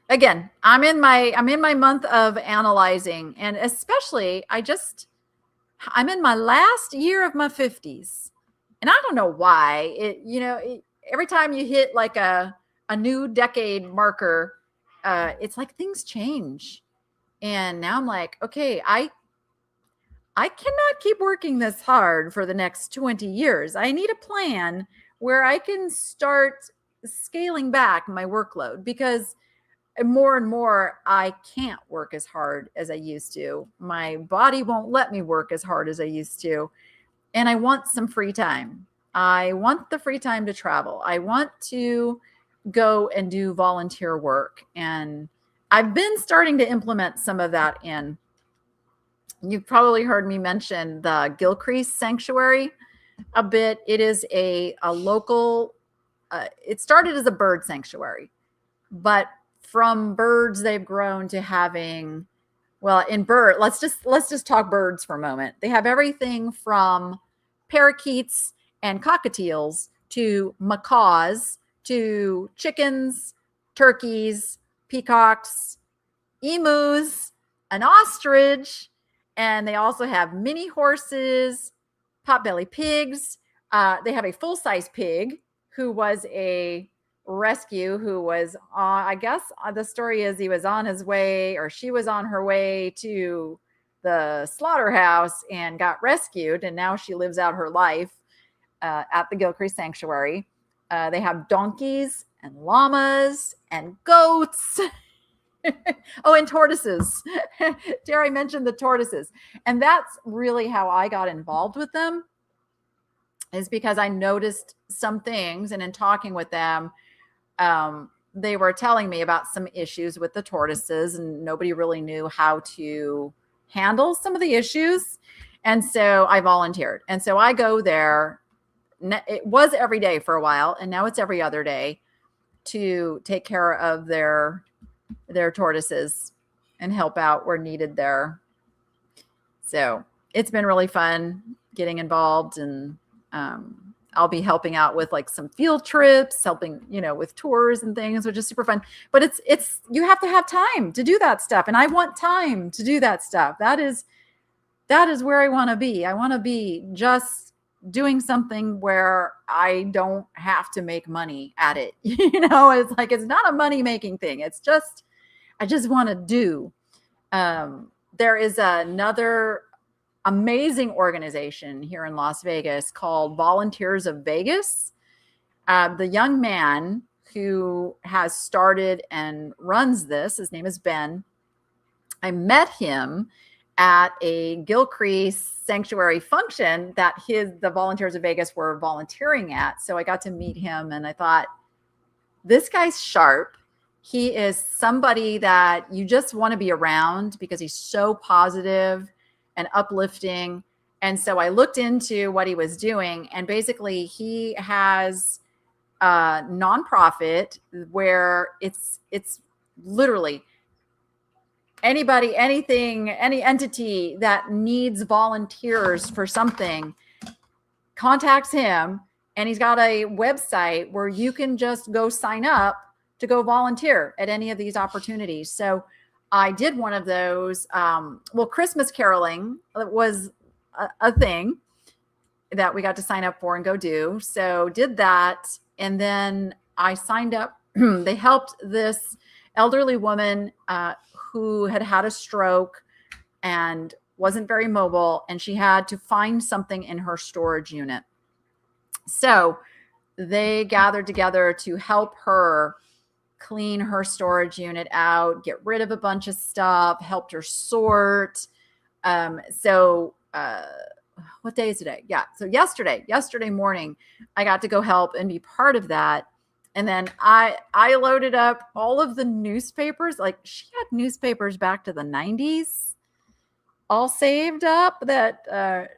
Again, I'm in my month of analyzing, and especially I'm in my last year of my 50s. And I don't know why every time you hit like a new decade marker, it's like things change. And now I'm like, okay, I cannot keep working this hard for the next 20 years. I need a plan where I can start scaling back my workload, because more and more I can't work as hard as I used to. My body won't let me work as hard as I used to. And I want some free time. I want the free time to travel. I want to go and do volunteer work. And I've been starting to implement some of that in. You've probably heard me mention the Gilcrease Sanctuary a bit. It is a local, it started as a bird sanctuary, but from birds, they've grown to having, let's just talk birds for a moment. They have everything from parakeets and cockatiels to macaws to chickens, turkeys, peacocks, emus, an ostrich. And they also have mini horses, potbelly pigs. They have a full-size pig who was a rescue, who was, I guess the story is he was on his way, or she was on her way to the slaughterhouse and got rescued. And now she lives out her life at the Gilcrease Sanctuary. They have donkeys and llamas and goats. Oh, and tortoises. Terry mentioned the tortoises. And that's really how I got involved with them, is because I noticed some things, and in talking with them, they were telling me about some issues with the tortoises, and nobody really knew how to handle some of the issues. And so I volunteered. And so I go there. It was every day for a while, and now it's every other day, to take care of their tortoises and help out where needed there. So it's been really fun getting involved, and I'll be helping out with like some field trips, helping, with tours and things, which is super fun. But it's you have to have time to do that stuff. And I want time to do that stuff. That is where I want to be. I want to be just doing something where I don't have to make money at it. It's like, it's not a money making thing. It's just, I just want to do. There is another amazing organization here in Las Vegas called Volunteers of Vegas. The young man who has started and runs this, his name is Ben. I met him at a Gilcrease Sanctuary function that the Volunteers of Vegas were volunteering at. So I got to meet him, and I thought, this guy's sharp. He is somebody that you just want to be around, because he's so positive and uplifting. And so I looked into what he was doing, and basically he has a nonprofit where it's literally anybody, anything, any entity that needs volunteers for something contacts him, and he's got a website where you can just go sign up to go volunteer at any of these opportunities. So I did one of those. Christmas caroling was a thing that we got to sign up for and go do. So did that. And then I signed up. They helped this elderly woman who had had a stroke and wasn't very mobile, and she had to find something in her storage unit. So they gathered together to help her clean her storage unit out, get rid of a bunch of stuff, helped her sort. What day is today? Yeah. So yesterday morning, I got to go help and be part of that. And then I loaded up all of the newspapers. Like, she had newspapers back to the 90s all saved up that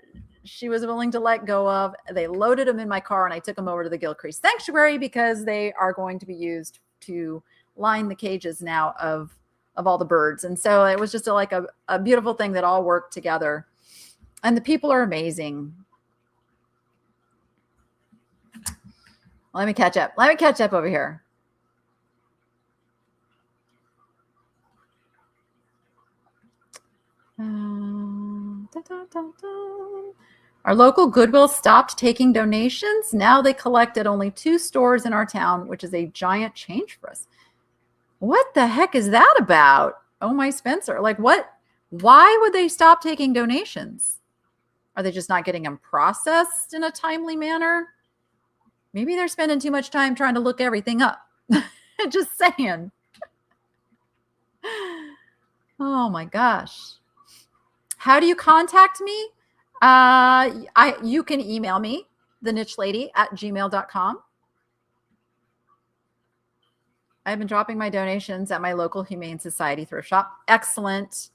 she was willing to let go of. They loaded them in my car, and I took them over to the Gilcrease Sanctuary because they are going to be used to line the cages now of all the birds. And so it was just a beautiful thing that all worked together. And the people are amazing. Let me catch up. Let me catch up over here. Our local Goodwill stopped taking donations. Now they collect at only 2 stores in our town, which is a giant change for us. What the heck is that about? Oh my Spencer. Like, what? Why would they stop taking donations? Are they just not getting them processed in a timely manner? Maybe they're spending too much time trying to look everything up. Just saying. Oh my gosh. How do you contact me? You can email me, thenicheLady@gmail.com. I've been dropping my donations at my local Humane Society thrift shop. Excellent.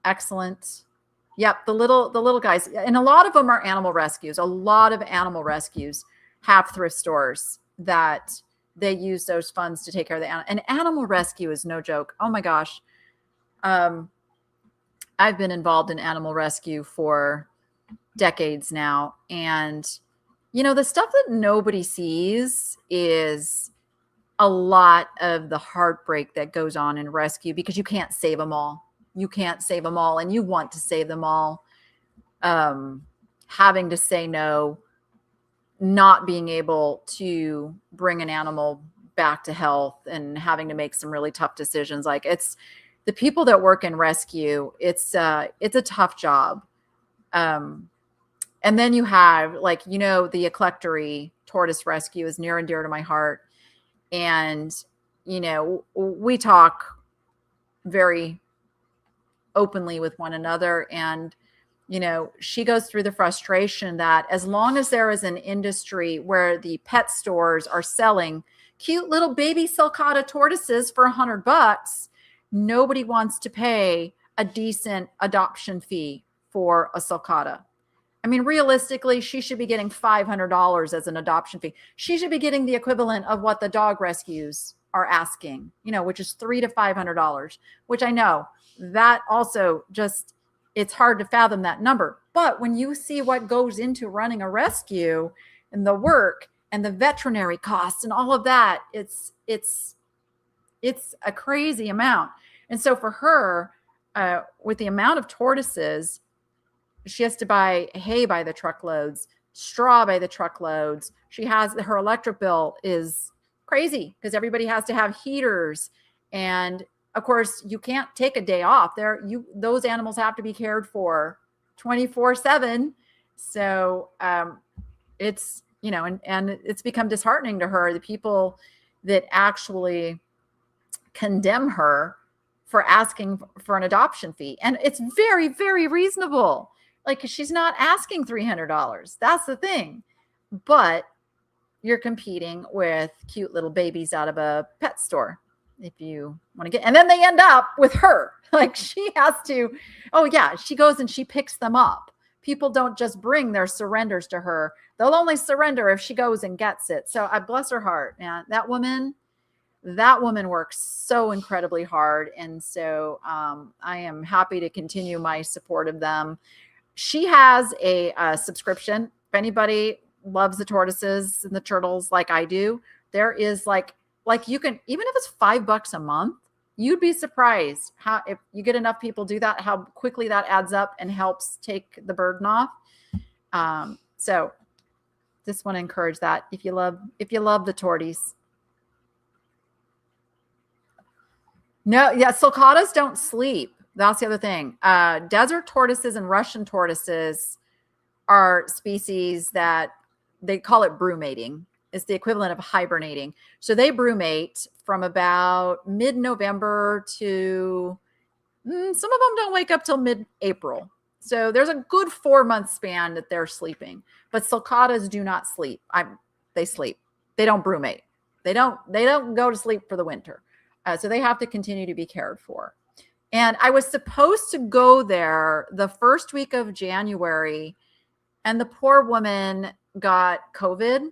Excellent. Yep. The little guys. And a lot of them are animal rescues. A lot of animal rescues have thrift stores that they use those funds to take care of the animal. And animal rescue is no joke. Oh my gosh. I've been involved in animal rescue for decades now. And, the stuff that nobody sees is a lot of the heartbreak that goes on in rescue, because you can't save them all. You can't save them all, and you want to save them all. Having to say no, not being able to bring an animal back to health, and having to make some really tough decisions. Like, it's the people that work in rescue. It's a tough job. And then you have the eclectory tortoise rescue is near and dear to my heart. And, we talk very openly with one another. And, she goes through the frustration that as long as there is an industry where the pet stores are selling cute little baby sulcata tortoises for $100, nobody wants to pay a decent adoption fee for a sulcata. I mean, realistically, she should be getting $500 as an adoption fee. She should be getting the equivalent of what the dog rescues are asking, which is $300 to $500, which I know that also just, it's hard to fathom that number. But when you see what goes into running a rescue and the work and the veterinary costs and all of that, it's a crazy amount. And so for her, with the amount of tortoises, she has to buy hay by the truckloads, straw by the truckloads. Her electric bill is crazy because everybody has to have heaters. And of course, you can't take a day off. Those animals have to be cared for 24/7. So it's, and it's become disheartening to her, the people that actually condemn her for asking for an adoption fee. And it's very, very reasonable. Like, she's not asking $300. That's the thing. But you're competing with cute little babies out of a pet store. If you want to get, and then they end up with her. Like, she has to, oh yeah, she goes and she picks them up. People don't just bring their surrenders to her. They'll only surrender if she goes and gets it. So I bless her heart, man. That woman works so incredibly hard. And so I am happy to continue my support of them. She has a subscription. If anybody loves the tortoises and the turtles like I do, there is like you can, even if it's $5 a month, You'd be surprised how, if you get enough people do that, how quickly that adds up and helps take the burden off. So just want to encourage that if you love the torties. No, yeah, sulcatas don't sleep. That's the other thing. Desert tortoises and Russian tortoises are species that they call it brumating. It's the equivalent of hibernating. So they brumate from about mid-November to some of them don't wake up till mid-April. So there's a good 4-month span that they're sleeping. But sulcatas do not sleep. They sleep. They don't brumate. They don't go to sleep for the winter. So they have to continue to be cared for. And I was supposed to go there the first week of January, and the poor woman got COVID.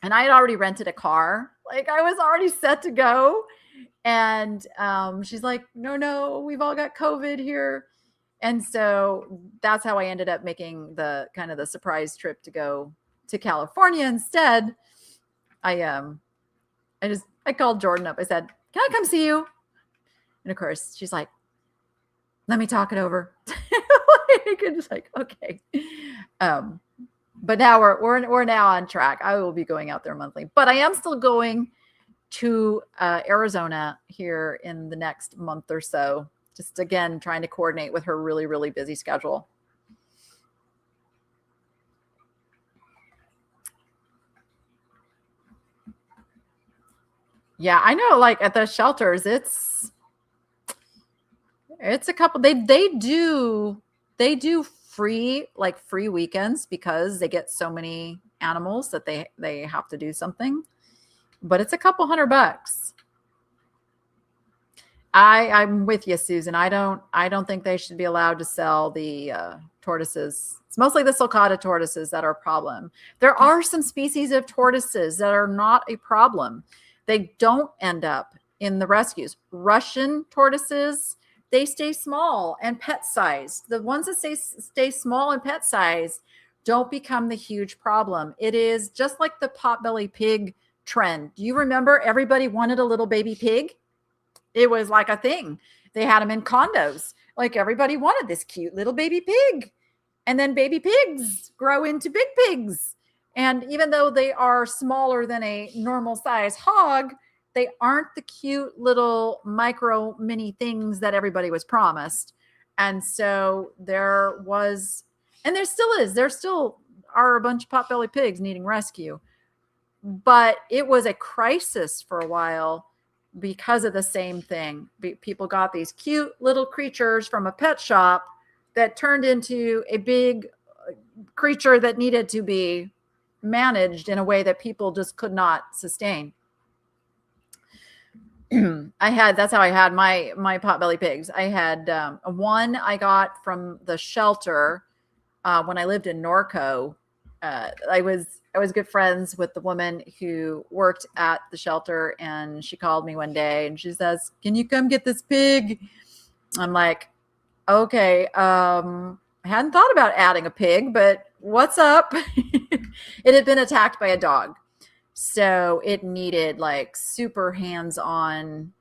And I had already rented a car. Like, I was already set to go. And she's like, no, we've all got COVID here. And so that's how I ended up making the kind of the surprise trip to go to California instead. I called Jordan up. I said, can I come see you? And of course, she's like, let me talk it over. Just like, okay. But now we're now on track. I will be going out there monthly, but I am still going to Arizona here in the next month or so. Just again, trying to coordinate with her really, really busy schedule. Yeah, I know. Like at the shelters, it's a couple. They do free weekends because they get so many animals that they have to do something. But it's a couple $100. I'm with you, Susan. I don't think they should be allowed to sell the tortoises. It's mostly the sulcata tortoises that are a problem. There are some species of tortoises that are not a problem. They don't end up in the rescues. Russian tortoises, they stay small and pet sized. The ones that stay small and pet sized don't become the huge problem. It is just like the potbelly pig trend. Do you remember everybody wanted a little baby pig? It was like a thing. They had them in condos. Like everybody wanted this cute little baby pig. And then baby pigs grow into big pigs. And even though they are smaller than a normal size hog, they aren't the cute little micro mini things that everybody was promised. And so there was, and there still is, there still are a bunch of potbelly pigs needing rescue. But it was a crisis for a while because of the same thing. People got these cute little creatures from a pet shop that turned into a big creature that needed to be managed in a way that people just could not sustain. That's how I had my potbelly pigs. I had one I got from the shelter when I lived in Norco. I was good friends with the woman who worked at the shelter, and she called me one day and she says, "Can you come get this pig?" I'm like, okay, I hadn't thought about adding a pig, but what's up? It had been attacked by a dog. So it needed like super hands-on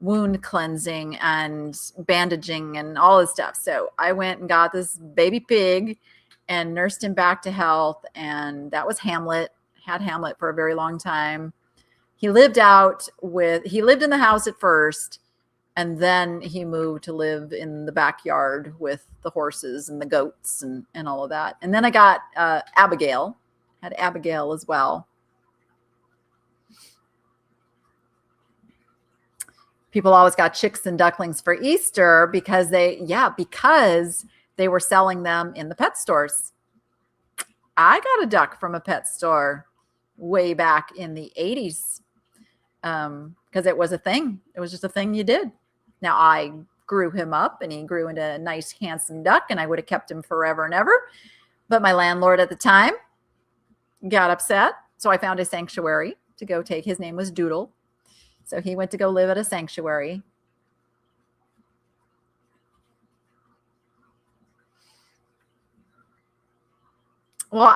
wound cleansing and bandaging and all this stuff. So I went and got this baby pig and nursed him back to health. And that was Hamlet. Had Hamlet for a very long time. He lived in the house at first, and then he moved to live in the backyard with the horses and the goats and all of that. And then I got Abigail, had Abigail as well. People always got chicks and ducklings for Easter because they were selling them in the pet stores. I got a duck from a pet store way back in the 80s because it was a thing. It was just a thing you did. Now, I grew him up and he grew into a nice, handsome duck, and I would have kept him forever and ever. But my landlord at the time got upset. So I found a sanctuary to go take. His name was Doodle. So he went to go live at a sanctuary. Well,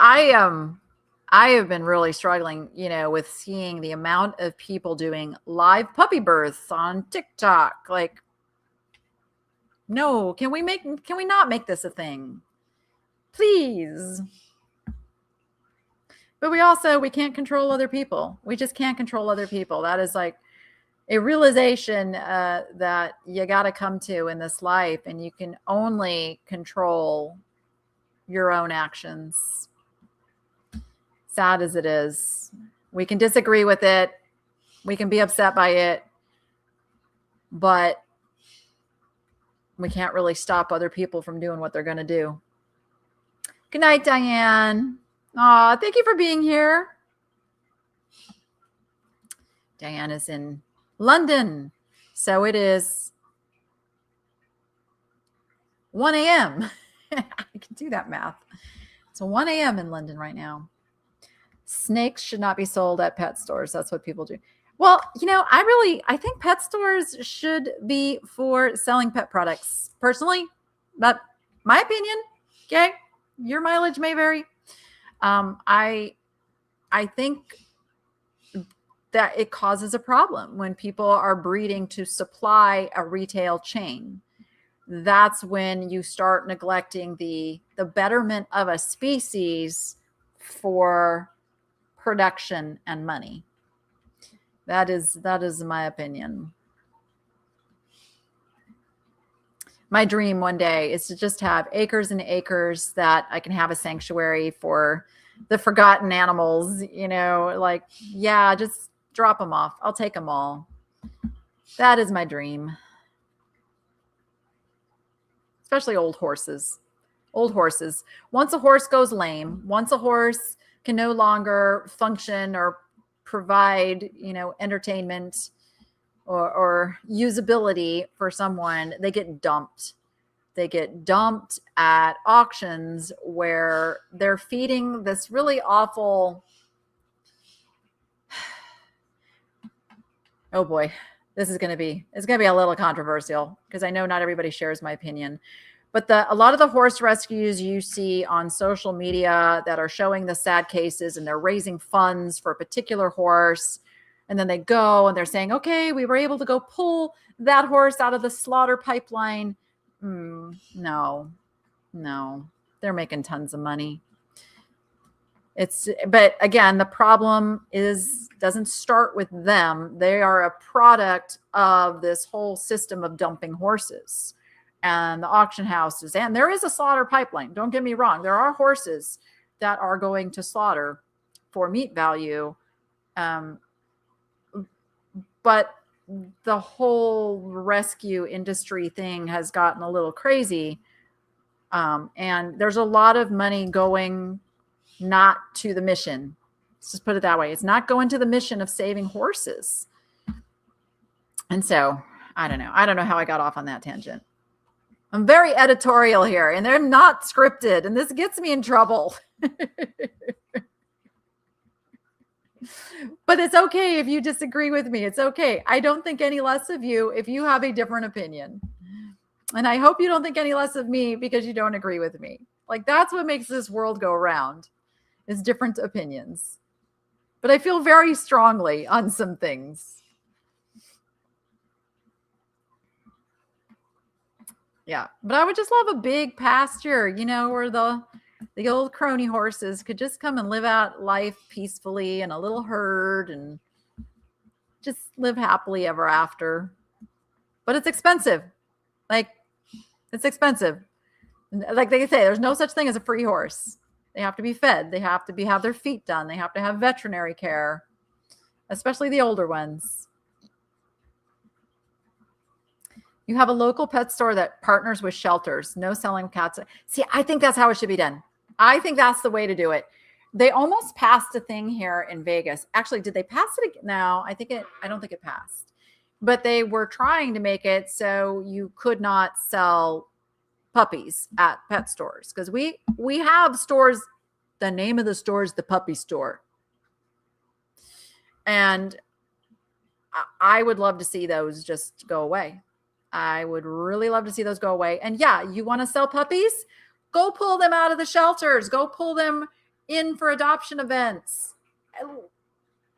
I have been really struggling, with seeing the amount of people doing live puppy births on TikTok. Like, no, can we not make this a thing? Please. But we can't control other people. We just can't control other people. That is like a realization that you got to come to in this life, and you can only control your own actions. Sad as it is, we can disagree with it. We can be upset by it, but we can't really stop other people from doing what they're going to do. Good night, Diane. Aw, thank you for being here. Diane is in London. So it is 1 a.m. I can do that math. It's 1 a.m. in London right now. Snakes should not be sold at pet stores. That's what people do. Well, I think pet stores should be for selling pet products. Personally, but my opinion, okay? Your mileage may vary. I think that it causes a problem when people are breeding to supply a retail chain. That's when you start neglecting the betterment of a species for production and money. That is my opinion. My dream one day is to just have acres and acres that I can have a sanctuary for the forgotten animals, just drop them off. I'll take them all. That is my dream. Especially old horses. Old horses. Once a horse goes lame, once a horse can no longer function or provide, entertainment or usability for someone, they get dumped. They get dumped at auctions where they're feeding this really awful. Oh boy, it's going to be a little controversial because I know not everybody shares my opinion. But a lot of the horse rescues you see on social media that are showing the sad cases, and they're raising funds for a particular horse. And then they go and they're saying, okay, we were able to go pull that horse out of the slaughter pipeline. No, they're making tons of money. But again, the problem doesn't start with them. They are a product of this whole system of dumping horses and the auction houses. And there is a slaughter pipeline. Don't get me wrong. There are horses that are going to slaughter for meat value. But the whole rescue industry thing has gotten a little crazy. And there's a lot of money going not to the mission. Let's just put it that way. It's not going to the mission of saving horses. And so I don't know. I don't know how I got off on that tangent. I'm very editorial here, and they're not scripted, and this gets me in trouble. But it's okay if you disagree with me. It's okay. I don't think any less of you if you have a different opinion. And I hope you don't think any less of me because you don't agree with me. Like, that's what makes this world go around, is different opinions. But I feel very strongly on some things. Yeah, but I would just love a big pasture, where the old crony horses could just come and live out life peacefully in a little herd and just live happily ever after. But it's expensive. Like, it's expensive. Like they say, there's no such thing as a free horse. They have to be fed. They have to have their feet done. They have to have veterinary care, especially the older ones. You have a local pet store that partners with shelters. No selling cats. See, I think that's how it should be done. I think that's the way to do it. They almost passed a thing here in Vegas. Actually, did they pass it? No, I don't think it passed. But they were trying to make it so you could not sell puppies at pet stores. Because we have stores, the name of the store is the puppy store. And I would love to see those just go away. I would really love to see those go away. And yeah, you want to sell puppies? Go pull them out of the shelters. Go pull them in for adoption events.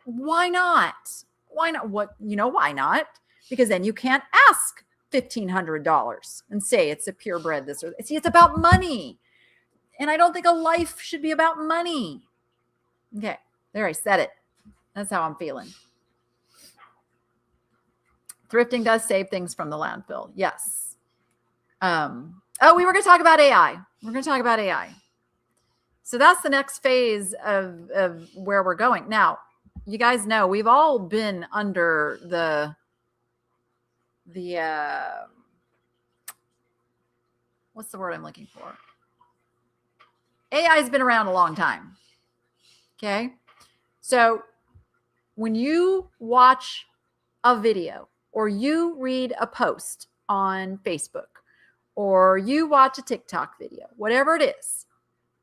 Why not? Why not? Why not? Because then you can't ask $1,500 and say it's a purebred this or see, it's about money. And I don't think a life should be about money. Okay, there, I said it. That's how I'm feeling. Thrifting does save things from the landfill. Yes. We were going to talk about AI. We're going to talk about AI. So that's the next phase of where we're going. Now, you guys know we've all been under the what's the word I'm looking for? AI has been around a long time. Okay. So when you watch a video or you read a post on Facebook or you watch a TikTok video, whatever it is,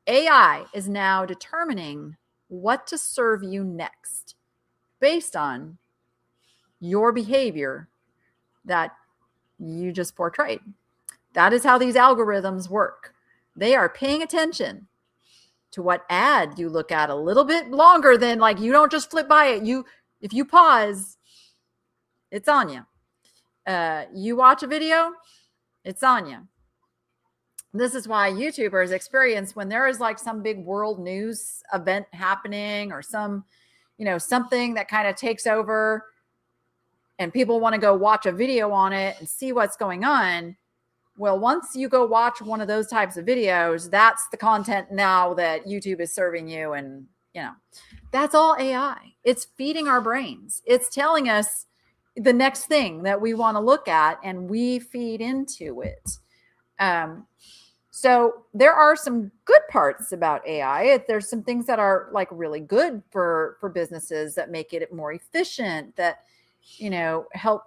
AI is now determining what to serve you next based on your behavior that you just portrayed. That is how these algorithms work. They are paying attention to what ad you look at a little bit longer than, like, you don't just flip by it. If you pause, it's on you. You watch a video, it's on you. This is why YouTubers experience when there is like some big world news event happening or some, something that kind of takes over and people want to go watch a video on it and see what's going on. Well, once you go watch one of those types of videos, that's the content now that YouTube is serving you. And, that's all AI. It's feeding our brains. It's telling us the next thing that we want to look at, and we feed into it. So there are some good parts about AI. There's some things that are like really good for businesses that make it more efficient, that, help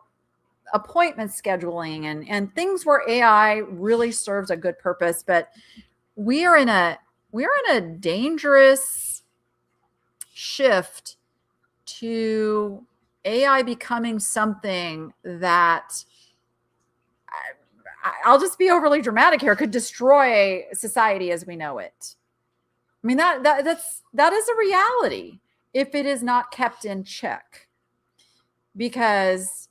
appointment scheduling and things where AI really serves a good purpose. But we are in a dangerous shift to AI becoming something that, I'll just be overly dramatic here, could destroy society as we know it. I mean, that is a reality if it is not kept in check, because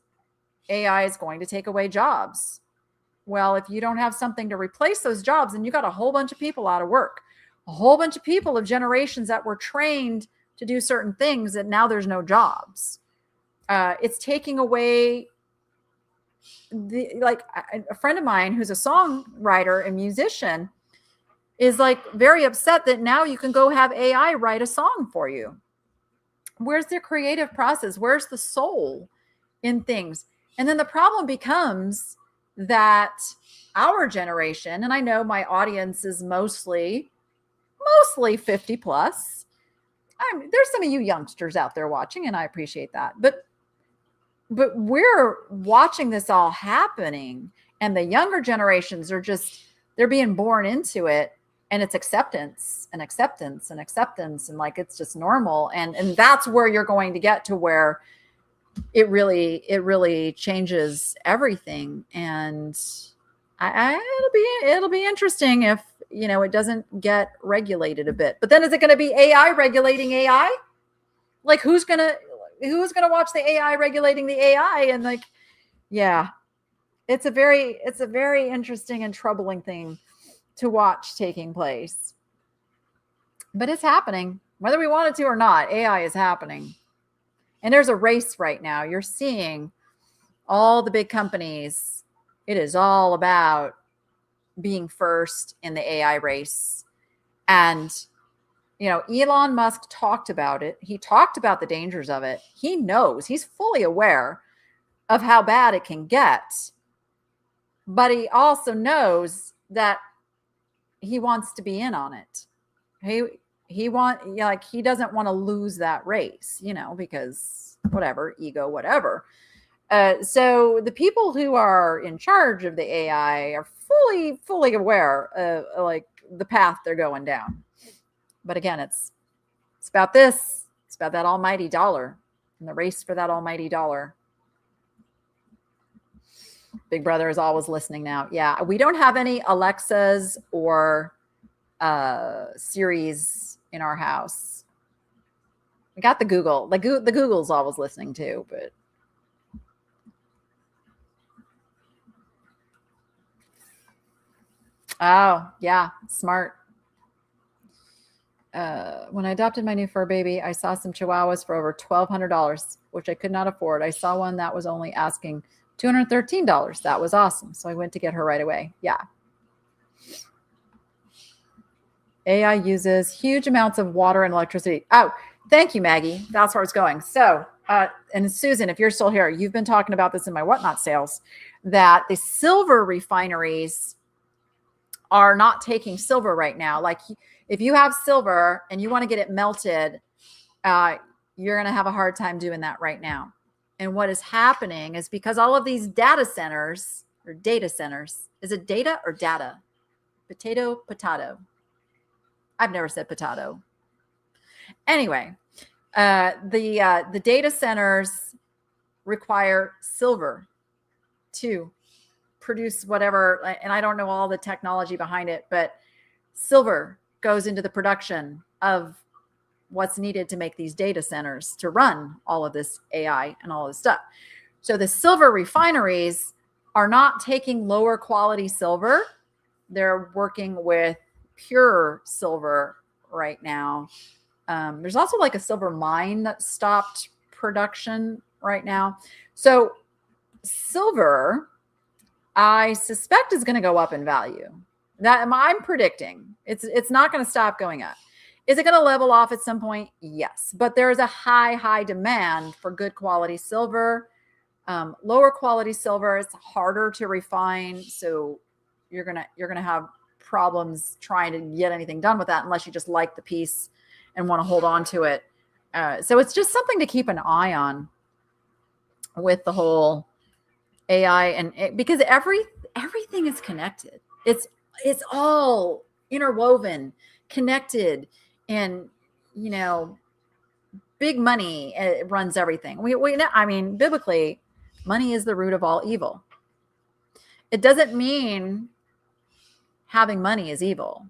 AI is going to take away jobs. Well, if you don't have something to replace those jobs, then you got a whole bunch of people out of work, a whole bunch of people of generations that were trained to do certain things, that now there's no jobs. It's taking away a friend of mine who's a songwriter and musician is like very upset that now you can go have AI write a song for you. Where's the creative process? Where's the soul in things? And then the problem becomes that our generation, and I know my audience is mostly 50 plus. There's some of you youngsters out there watching, and I appreciate that. But we're watching this all happening, and the younger generations they're being born into it, and it's acceptance and acceptance and acceptance. And like, it's just normal. And that's where you're going to get to where it really changes everything. And it'll be interesting if, it doesn't get regulated a bit. But then is it going to be AI regulating AI? Like, who's going to watch the AI regulating the AI? And like, yeah, it's a very interesting and troubling thing to watch taking place. But it's happening, whether we want it to or not. AI is happening. And there's a race right now. You're seeing all the big companies. It is all about being first in the AI race. And Elon Musk talked about it. He talked about the dangers of it. He knows, he's fully aware of how bad it can get. But he also knows that he wants to be in on it. He doesn't want to lose that race, because whatever, ego, whatever. So the people who are in charge of the AI are fully aware of like the path they're going down. But again, it's about this. It's about that almighty dollar and the race for that almighty dollar. Big Brother is always listening now. Yeah, we don't have any Alexas or Series in our house. We got the Google. The Google's always listening too, but oh yeah, smart. When I adopted my new fur baby, I saw some Chihuahuas for over $1,200, which I could not afford. I saw one that was only asking $213. That was awesome. So I went to get her right away. Yeah. AI uses huge amounts of water and electricity. Oh, thank you, Maggie. That's where it's going. So, and Susan, if you're still here, you've been talking about this in my Whatnot sales, that the silver refineries are not taking silver right now. Like if you have silver and you want to get it melted, you're going to have a hard time doing that right now. And what is happening is because all of these data centers, is it data or data? Potato. I've never said potato. Anyway, the data centers require silver to produce whatever, and I don't know all the technology behind it, but silver goes into the production of what's needed to make these data centers to run all of this AI and all of this stuff. So the silver refineries are not taking lower quality silver. They're working with pure silver right now. There's also like a silver mine that stopped production right now. So silver, I suspect, is going to go up in value. That I'm predicting. It's not going to stop going up. Is it going to level off at some point? Yes, but there is a high demand for good quality silver. Lower quality silver, it's harder to refine, so you're gonna have problems trying to get anything done with that unless you just like the piece and want to hold on to it. So it's just something to keep an eye on with the whole AI, and because everything is connected. It's all interwoven, connected, and big money runs everything. I mean, biblically, money is the root of all evil. It doesn't mean having money is evil.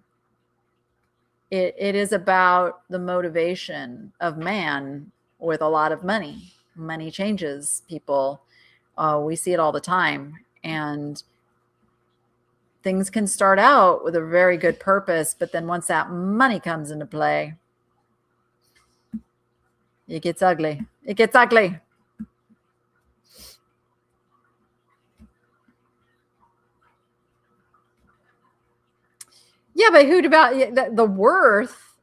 It is about the motivation of man with a lot of money. Money changes people. We see it all the time. And things can start out with a very good purpose, but then once that money comes into play, it gets ugly. It gets ugly. Yeah, but who about the worth?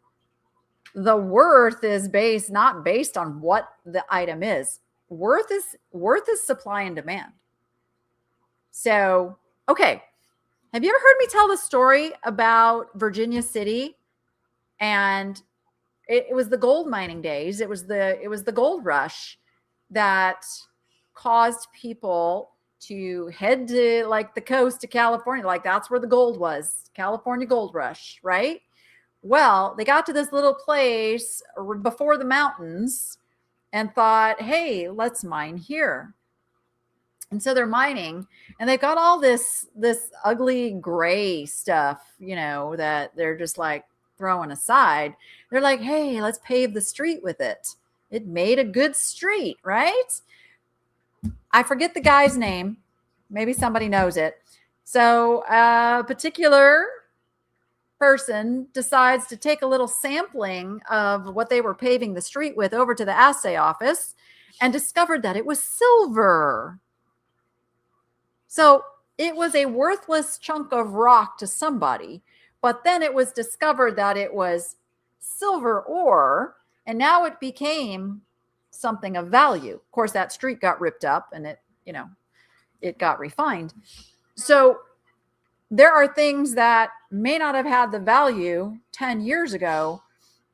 The worth is not based on what the item is. Worth is supply and demand. So, okay. Have you ever heard me tell the story about Virginia City? And it was the gold mining days. It was the gold rush that caused people to head to like the coast to California. Like that's where the gold was, California gold rush, right? Well, they got to this little place before the mountains and thought, hey, let's mine here. And so they're mining, and they've got all this ugly gray stuff, that they're just like throwing aside. They're like, hey, let's pave the street with it. It made a good street, right? I forget the guy's name. Maybe somebody knows it. So a particular person decides to take a little sampling of what they were paving the street with over to the assay office and discovered that it was silver. So it was a worthless chunk of rock to somebody, but then it was discovered that it was silver ore, and now it became something of value. Of course, that street got ripped up and it got refined. So there are things that may not have had the value 10 years ago,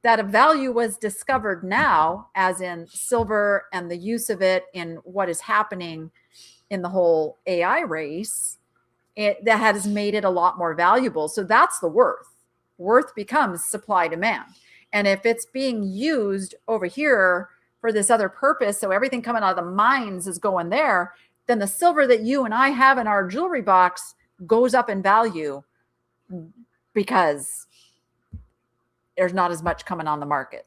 that a value was discovered now, as in silver and the use of it in what is happening in the whole AI race, that has made it a lot more valuable. So that's the worth. Worth becomes supply demand. And if it's being used over here for this other purpose, so everything coming out of the mines is going there, then the silver that you and I have in our jewelry box goes up in value because there's not as much coming on the market.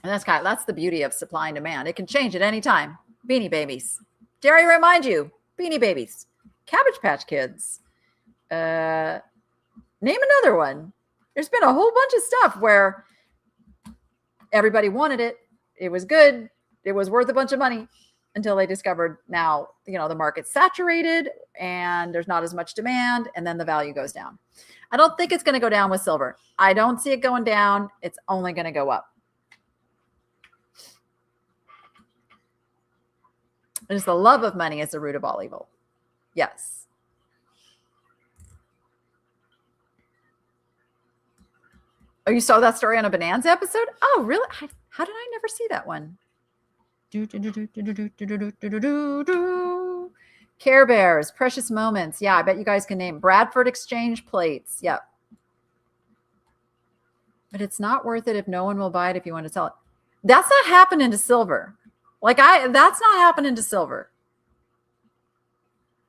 And that's the beauty of supply and demand. It can change at any time. Beanie Babies. Dare I remind you, Beanie Babies, Cabbage Patch Kids. Name another one. There's been a whole bunch of stuff where everybody wanted it. It was good. It was worth a bunch of money until they discovered now, the market's saturated and there's not as much demand, and then the value goes down. I don't think it's going to go down with silver. I don't see it going down. It's only going to go up. It's the love of money is the root of all evil. Yes. Oh, you saw that story on a Bonanza episode? Oh, really? How did I never see that one? Care Bears, Precious Moments. Yeah, I bet you guys can name Bradford exchange plates. Yep. But it's not worth it if no one will buy it if you want to sell it. That's not happening to silver. That's not happening to silver.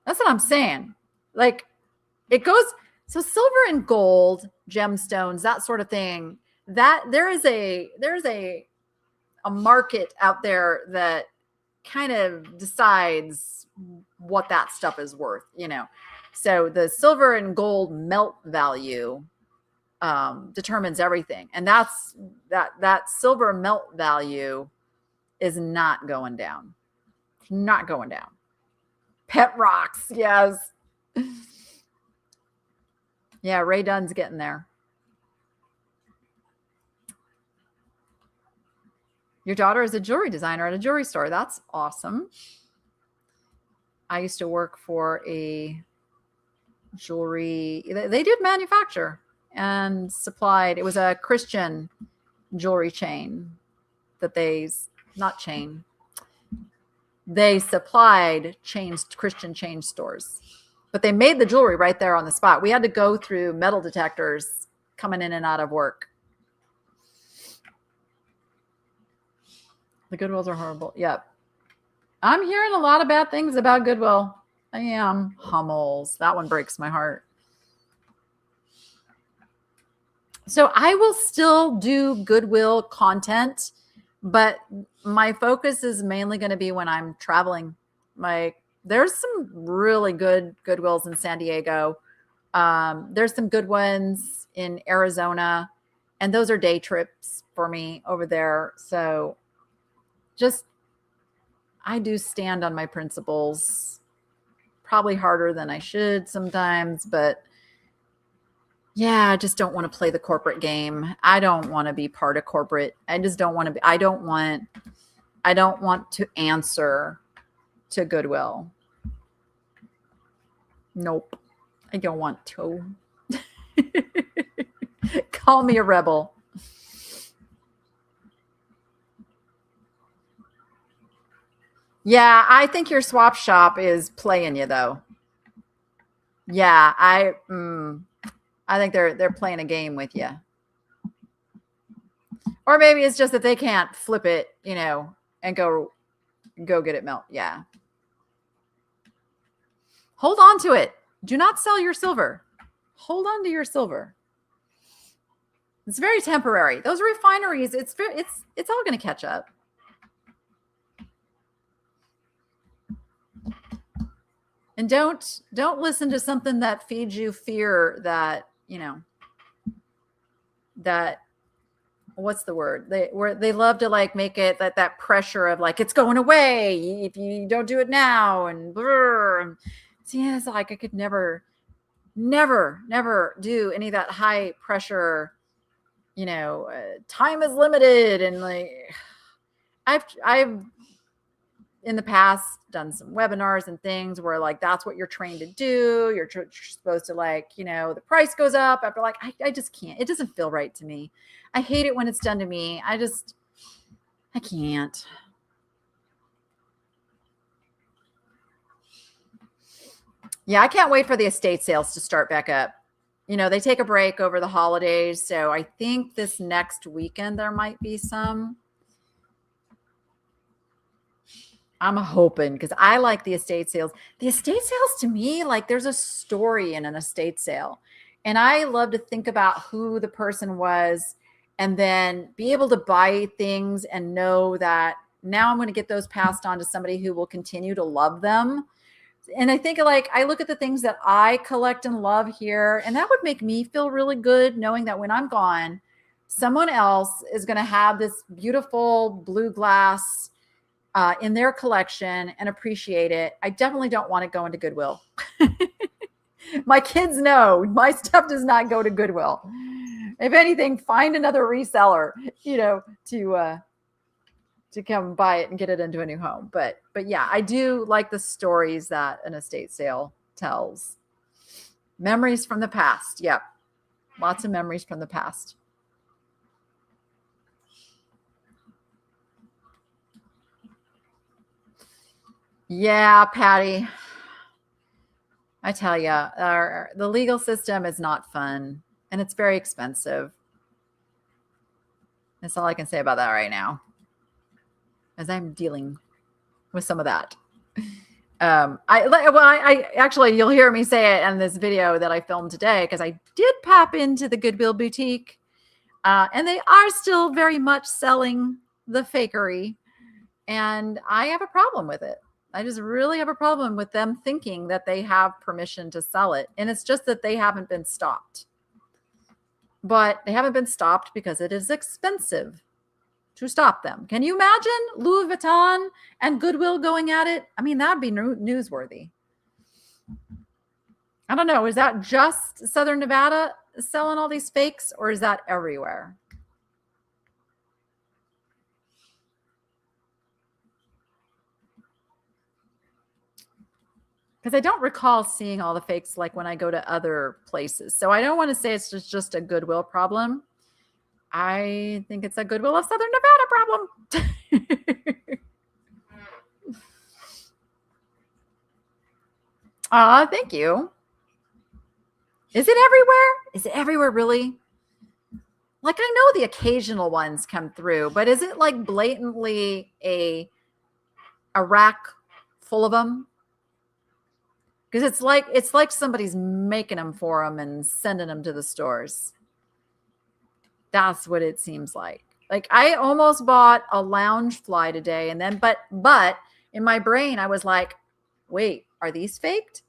That's what I'm saying. It goes, so silver and gold, gemstones, that sort of thing, that there's a market out there that kind of decides what that stuff is worth, So the silver and gold melt value determines everything. And that silver melt value is not going down. Not going down. Pet rocks. Yes. Yeah. Ray Dunn's getting there. Your daughter is a jewelry designer at a jewelry store. That's awesome. I used to work for a jewelry. They did manufacture and supplied. It was a Christian jewelry chain that they supplied Christian chain stores, but they made the jewelry right there on the spot. We had to go through metal detectors coming in and out of work. The Goodwills are horrible. Yep. I'm hearing a lot of bad things about Goodwill. I am. Hummels. That one breaks my heart. So I will still do Goodwill content, but my focus is mainly going to be when I'm traveling. There's some really good Goodwills in San Diego. There's some good ones in Arizona, and those are day trips for me over there. So I do stand on my principles, probably harder than I should sometimes, but yeah, I just don't want to play the corporate game. I don't want to be part of corporate. I just don't want to be, I don't want to answer to Goodwill. Nope. I don't want to. Call me a rebel. Yeah, I think your swap shop is playing you though. Yeah, I think they're playing a game with you. Or maybe it's just that they can't flip it, and go get it melt. Yeah. Hold on to it. Do not sell your silver. Hold on to your silver. It's very temporary. Those refineries, it's all going to catch up. And don't listen to something that feeds you fear that, that, what's the word? They love to make it that pressure of it's going away if you don't do it now and brr. And yeah, it's I could never do any of that high pressure, time is limited. And I've in the past done some webinars and things where that's what you're trained to do. You're supposed to the price goes up after I just can't. It doesn't feel right to me. I hate it when it's done to me. I can't. Yeah, I can't wait for the estate sales to start back up. They take a break over the holidays. So I think this next weekend there might be some. I'm hoping because I like the estate sales. The estate sales to me, there's a story in an estate sale. And I love to think about who the person was and then be able to buy things and know that now I'm going to get those passed on to somebody who will continue to love them. And I think like I look at the things that I collect and love here, and that would make me feel really good knowing that when I'm gone, someone else is going to have this beautiful blue glass in their collection and appreciate it. I definitely don't want it going to Goodwill. My kids know my stuff does not go to Goodwill. If anything, find another reseller, to come buy it and get it into a new home. But yeah, I do like the stories that an estate sale tells. Memories from the past. Yep. Lots of memories from the past. Yeah, Patty. I tell you, the legal system is not fun and it's very expensive. That's all I can say about that right now, as I'm dealing with some of that. I actually, you'll hear me say it in this video that I filmed today, because I did pop into the Goodwill boutique, and they are still very much selling the fakery, and I have a problem with it. I just really have a problem with them thinking that they have permission to sell it. And it's just that they haven't been stopped. But they haven't been stopped because it is expensive to stop them. Can you imagine Louis Vuitton and Goodwill going at it? I mean, that'd be newsworthy. I don't know. Is that just Southern Nevada selling all these fakes, or is that everywhere? Because I don't recall seeing all the fakes like when I go to other places. So I don't want to say it's just a Goodwill problem. I think it's a Goodwill of Southern Nevada problem. Thank you. Is it everywhere? Is it everywhere, really? Like, I know the occasional ones come through, but is it like blatantly a rack full of them? Because it's like somebody's making them for them and sending them to the stores. That's what it seems like. Like, I almost bought a lounge fly today, and then but in my brain I was like, wait, are these faked?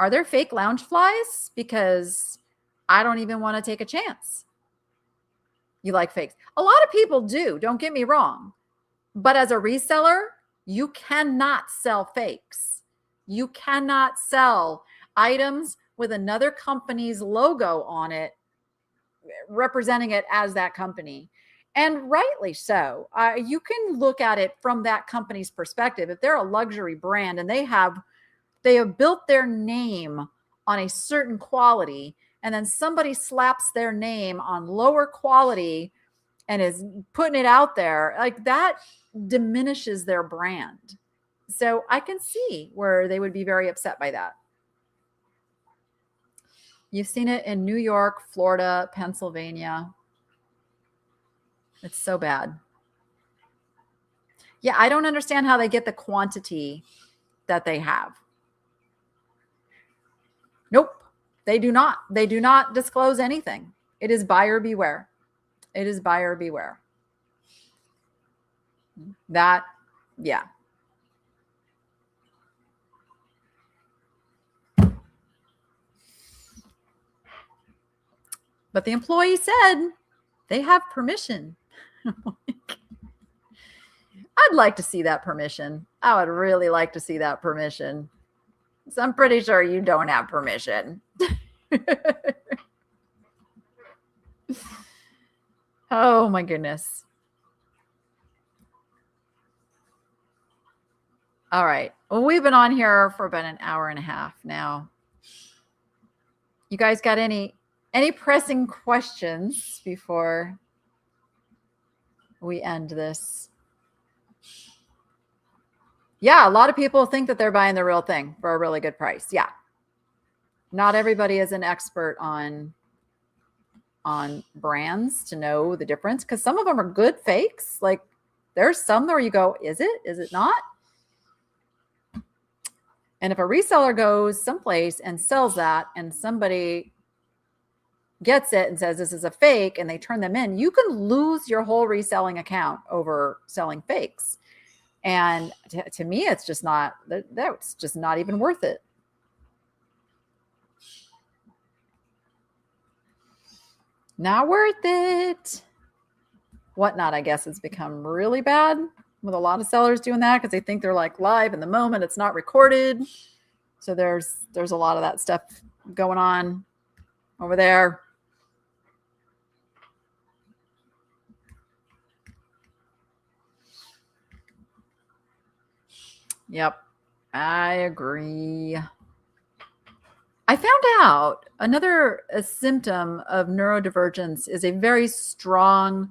Are there fake lounge flies? Because I don't even want to take a chance. You like fakes? A lot of people do, don't get me wrong. But as a reseller, you cannot sell fakes. You cannot sell items with another company's logo on it, representing it as that company. And rightly so. You can look at it from that company's perspective. If they're a luxury brand and they have built their name on a certain quality, and then somebody slaps their name on lower quality and is putting it out there, like, that diminishes their brand. So I can see where they would be very upset by that. You've seen it in New York, Florida, Pennsylvania. It's so bad. Yeah, I don't understand how they get the quantity that they have. Nope, they do not. They do not disclose anything. It is buyer beware. It is buyer beware. That, yeah. But the employee said they have permission. I'd like to see that permission. I would really like to see that permission. So I'm pretty sure you don't have permission. Oh my goodness. All right. Well, we've been on here for about an hour and a half now. You guys got any pressing questions before we end this? Yeah, a lot of people think that they're buying the real thing for a really good price. Yeah. Not everybody is an expert on brands to know the difference, because some of them are good fakes. Like, there's some where you go, is it? Is it not? And if a reseller goes someplace and sells that, and somebody gets it and says this is a fake and they turn them in, you can lose your whole reselling account over selling fakes. And to me, it's just not, that's just not even worth it. Not worth it. Whatnot, I guess, has become really bad with a lot of sellers doing that because they think they're like live in the moment. It's not recorded. So there's a lot of that stuff going on over there. Yep, I agree. I found out another symptom of neurodivergence is a very strong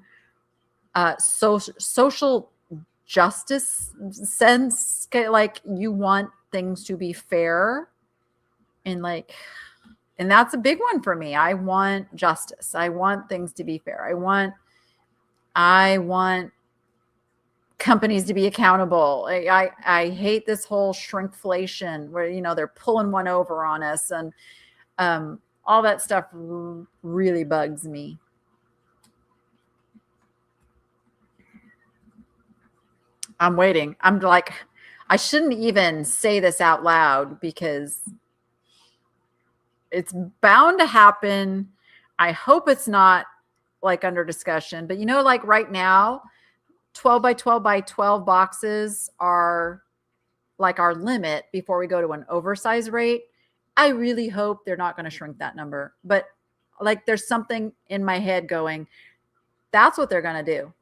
social justice sense. Like you want things to be fair, and that's a big one for me. I want justice. I want things to be fair. I want companies to be accountable. I hate this whole shrinkflation where, they're pulling one over on us, and all that stuff really bugs me. I'm waiting. I'm like, I shouldn't even say this out loud because it's bound to happen. I hope it's not like under discussion, but like right now, 12 by 12 by 12 boxes are like our limit before we go to an oversize rate. I really hope they're not going to shrink that number, but like there's something in my head going, that's what they're going to do.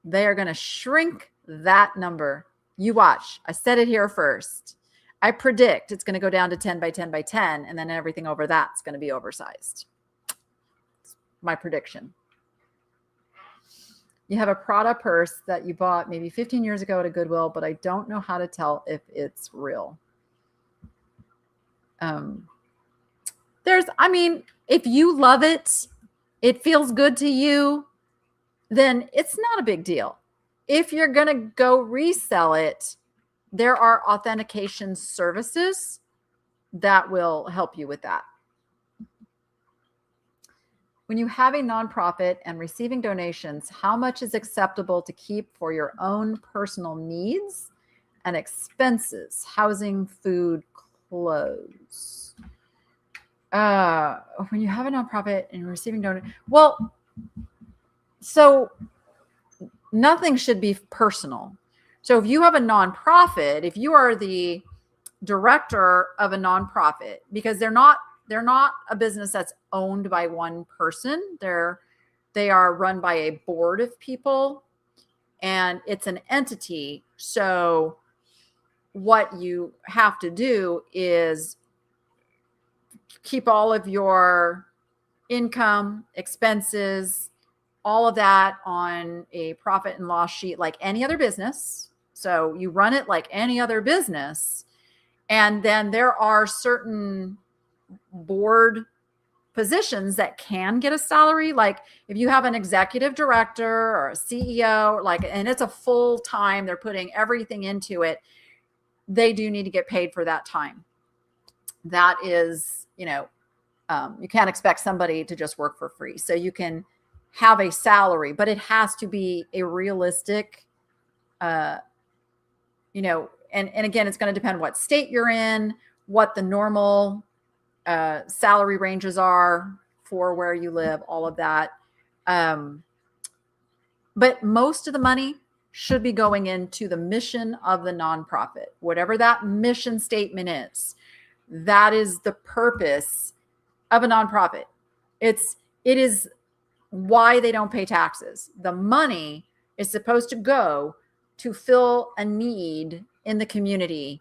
They are going to shrink that number. You watch. I said it here first. I predict it's going to go down to 10 by 10 by 10, and then everything over that's going to be oversized. It's my prediction. You have a Prada purse that you bought maybe 15 years ago at a Goodwill, but I don't know how to tell if it's real. If you love it, it feels good to you, then it's not a big deal. If you're going to go resell it, there are authentication services that will help you with that. When you have a nonprofit and receiving donations, how much is acceptable to keep for your own personal needs and expenses? Housing, food, clothes. When you have a nonprofit and receiving donations, so nothing should be personal. So if you have a nonprofit, if you are the director of a nonprofit, because they're not a business that's owned by one person. They are run by a board of people, and it's an entity. So what you have to do is keep all of your income, expenses, all of that on a profit and loss sheet like any other business. So you run it like any other business. And then there are certain board positions that can get a salary. Like if you have an executive director or a CEO, and it's a full time, they're putting everything into it, they do need to get paid for that time. That is, you can't expect somebody to just work for free. So you can have a salary, but it has to be a realistic, and again, it's going to depend what state you're in, what the normal salary ranges are for where you live, all of that. But most of the money should be going into the mission of the nonprofit, whatever that mission statement is. That is the purpose of a nonprofit. It is why they don't pay taxes. The money is supposed to go to fill a need in the community.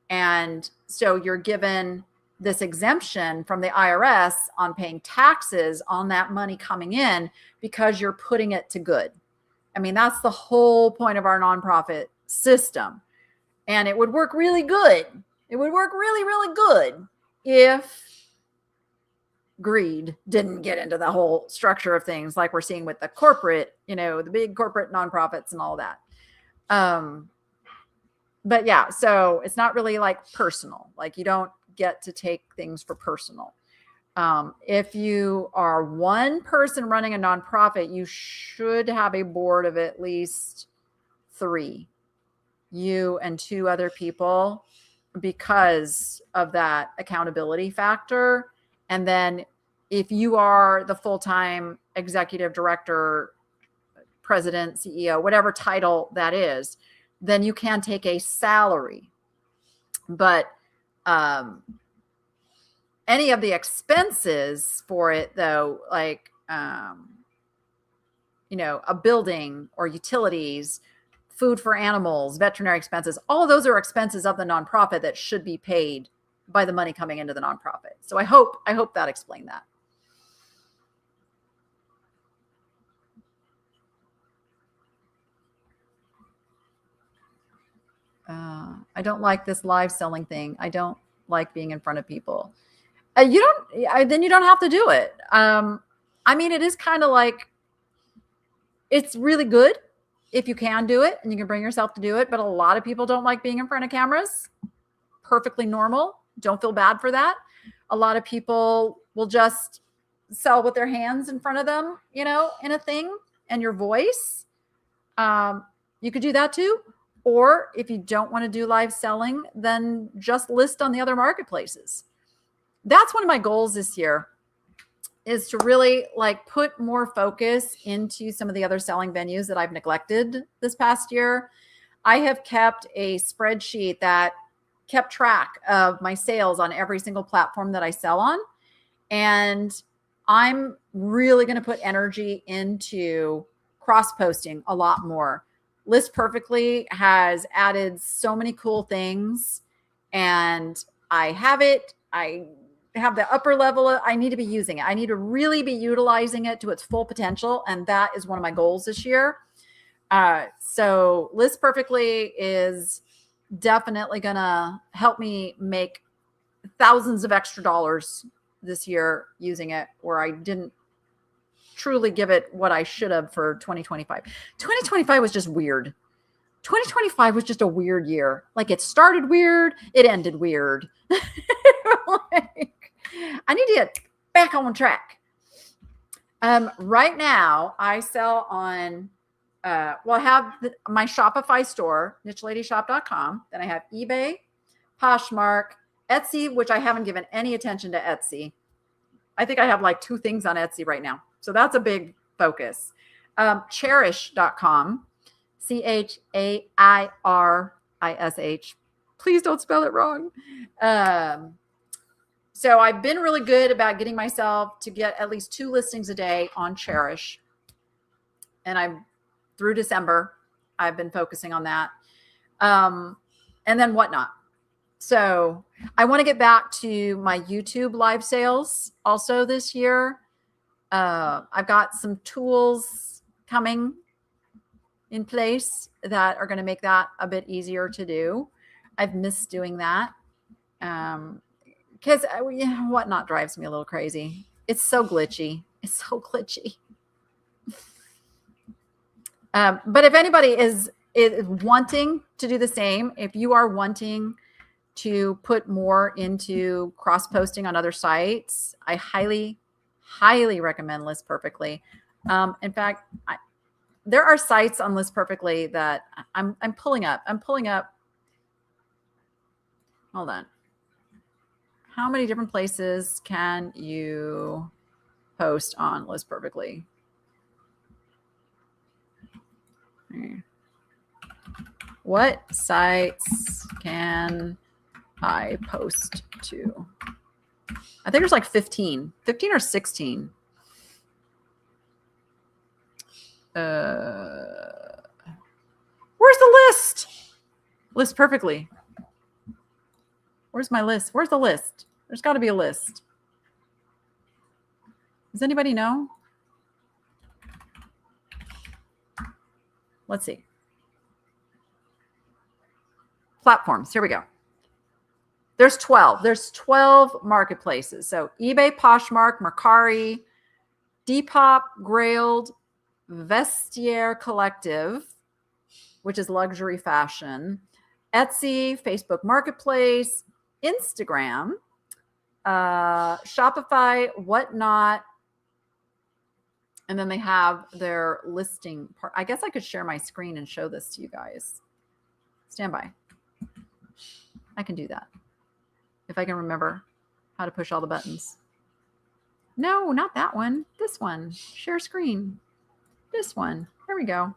And so you're given this exemption from the IRS on paying taxes on that money coming in because you're putting it to good. That's the whole point of our nonprofit system. And it would work really good. It would work really, really good if greed didn't get into the whole structure of things like we're seeing with the corporate, the big corporate nonprofits and all that. But yeah, so it's not really like personal. Like you don't get to take things for personal. If you are one person running a nonprofit, you should have a board of at least 3, you and 2 other people, because of that accountability factor. And then if you are the full-time executive director, president, CEO, whatever title that is, then you can take a salary. But any of the expenses for it, though, like, a building or utilities, food for animals, veterinary expenses, all of those are expenses of the nonprofit that should be paid by the money coming into the nonprofit. So I hope that explained that. I don't like this live selling thing. I don't like being in front of people. Then you don't have to do it. It is kind of like, it's really good if you can do it and you can bring yourself to do it. But a lot of people don't like being in front of cameras. Perfectly normal. Don't feel bad for that. A lot of people will just sell with their hands in front of them, in a thing, and your voice. You could do that too. Or if you don't want to do live selling, then just list on the other marketplaces. That's one of my goals this year, is to really put more focus into some of the other selling venues that I've neglected this past year. I have kept a spreadsheet that kept track of my sales on every single platform that I sell on. And I'm really going to put energy into cross-posting a lot more. List Perfectly has added so many cool things, and I have it. I have the upper level. I need to be using it. I need to really be utilizing it to its full potential. And that is one of my goals this year. So List Perfectly is definitely going to help me make thousands of extra dollars this year using it, where I didn't truly give it what I should have for 2025. 2025 was just weird. 2025 was just a weird year. It started weird. It ended weird. I need to get back on track. Right now I sell on, I have my Shopify store, nicheladyshop.com. Then I have eBay, Poshmark, Etsy, which I haven't given any attention to Etsy. I think I have 2 things on Etsy right now. So that's a big focus. Cherish.com, CHAIRISH. Please don't spell it wrong. So I've been really good about getting myself to get at least 2 listings a day on Cherish. And through December, I've been focusing on that. And then Whatnot. So I want to get back to my YouTube live sales also this year. I've got some tools coming in place that are going to make that a bit easier to do. I've missed doing that. Because Whatnot drives me a little crazy. It's so glitchy. But if anybody is wanting to do the same, if you are wanting to put more into cross-posting on other sites, I highly, highly recommend List Perfectly. In fact, there are sites on List Perfectly that I'm pulling up. Hold on. How many different places can you post on List Perfectly? What sites can I post to? I think there's 15 or 16. Where's the list? List Perfectly. Where's my list? Where's the list? There's got to be a list. Does anybody know? Let's see. Platforms. Here we go. There's 12. There's 12 marketplaces. So eBay, Poshmark, Mercari, Depop, Grailed, Vestiaire Collective, which is luxury fashion, Etsy, Facebook Marketplace, Instagram, Shopify, Whatnot. And then they have their listing part. I guess I could share my screen and show this to you guys. Stand by. I can do that. If I can remember how to push all the buttons. No, not that one. This one. Share screen. This one. There we go.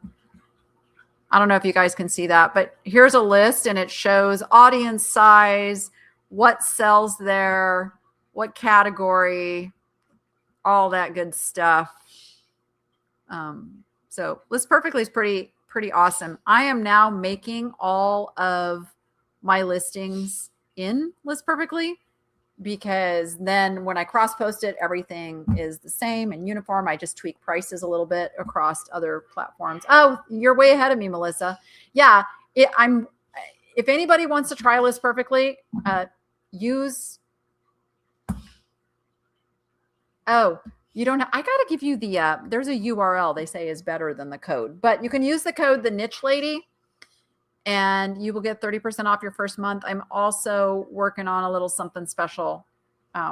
I don't know if you guys can see that, but here's a list and it shows audience size, what sells there, what category, all that good stuff. So List Perfectly is pretty awesome. I am now making all of my listings in List Perfectly, because then when I cross post it, everything is the same and uniform. I just tweak prices a little bit across other platforms. Oh, you're way ahead of me, Melissa. Yeah, if anybody wants to try List Perfectly, use. Oh, you don't. I got to give you the. There's a URL they say is better than the code, but you can use the code the Niche Lady, and you will get 30% off your first month. I'm also working on a little something special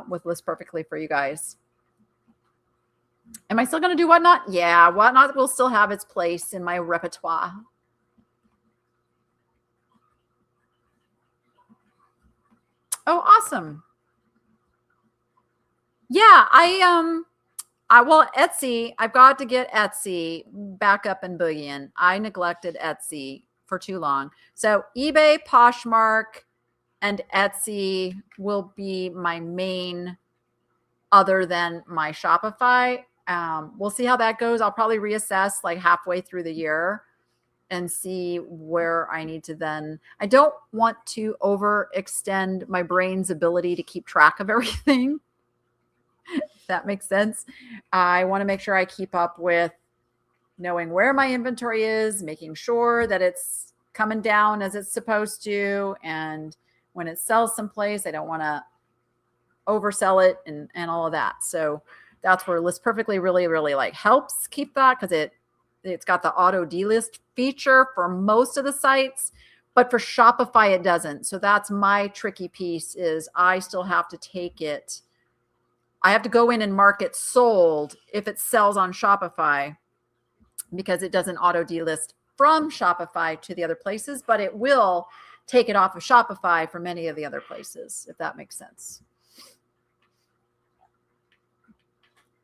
with List Perfectly for you guys. Am I still going to do Whatnot? Yeah, Whatnot will still have its place in my repertoire. Oh, awesome. Yeah, well, Etsy, I've got to get Etsy back up and boogieing. I neglected Etsy for too long. So eBay, Poshmark, and Etsy will be my main, other than my Shopify. We'll see how that goes. I'll probably reassess like halfway through the year and see where I need to then. I don't want to overextend my brain's ability to keep track of everything. If that makes sense. I want to make sure I keep up with knowing where my inventory is, making sure that it's coming down as it's supposed to. And when it sells someplace, I don't want to oversell it and all of that. So that's where List Perfectly really, really like helps keep that, because it's got the auto delist feature for most of the sites, but for Shopify, it doesn't. So that's my tricky piece, is I still have to take it. I have to go in and mark it sold if it sells on Shopify, because it doesn't auto delist from Shopify to the other places, but it will take it off of Shopify for many of the other places, if that makes sense.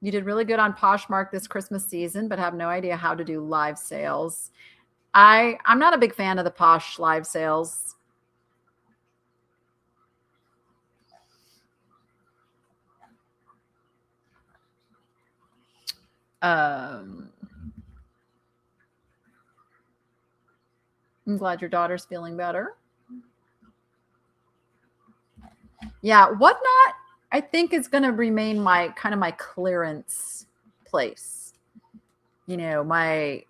You did really good on Poshmark this Christmas season, but have no idea how to do live sales. I'm not a big fan of the Posh live sales. I'm glad your daughter's feeling better. Yeah, Whatnot, I think, is going to remain my clearance place. You know,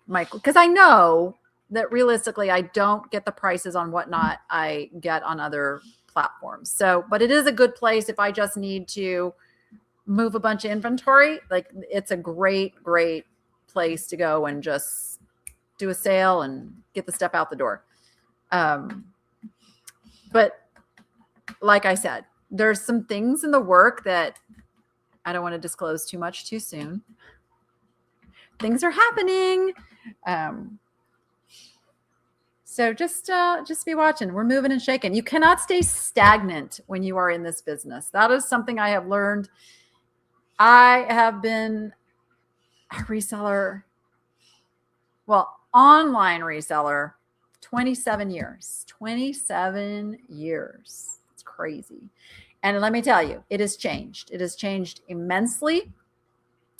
because I know that realistically I don't get the prices on Whatnot I get on other platforms. So, but it is a good place if I just need to move a bunch of inventory. Like, it's a great place to go and just do a sale and get the stuff out the door. But like I said, there's some things in the work that I don't want to disclose too much too soon. Things are happening. So just be watching. We're moving and shaking. You cannot stay stagnant when you are in this business. That is something I have learned. I have been a reseller, well, online reseller, 27 years. 27 years. It's crazy. And let me tell you, it has changed. It has changed immensely.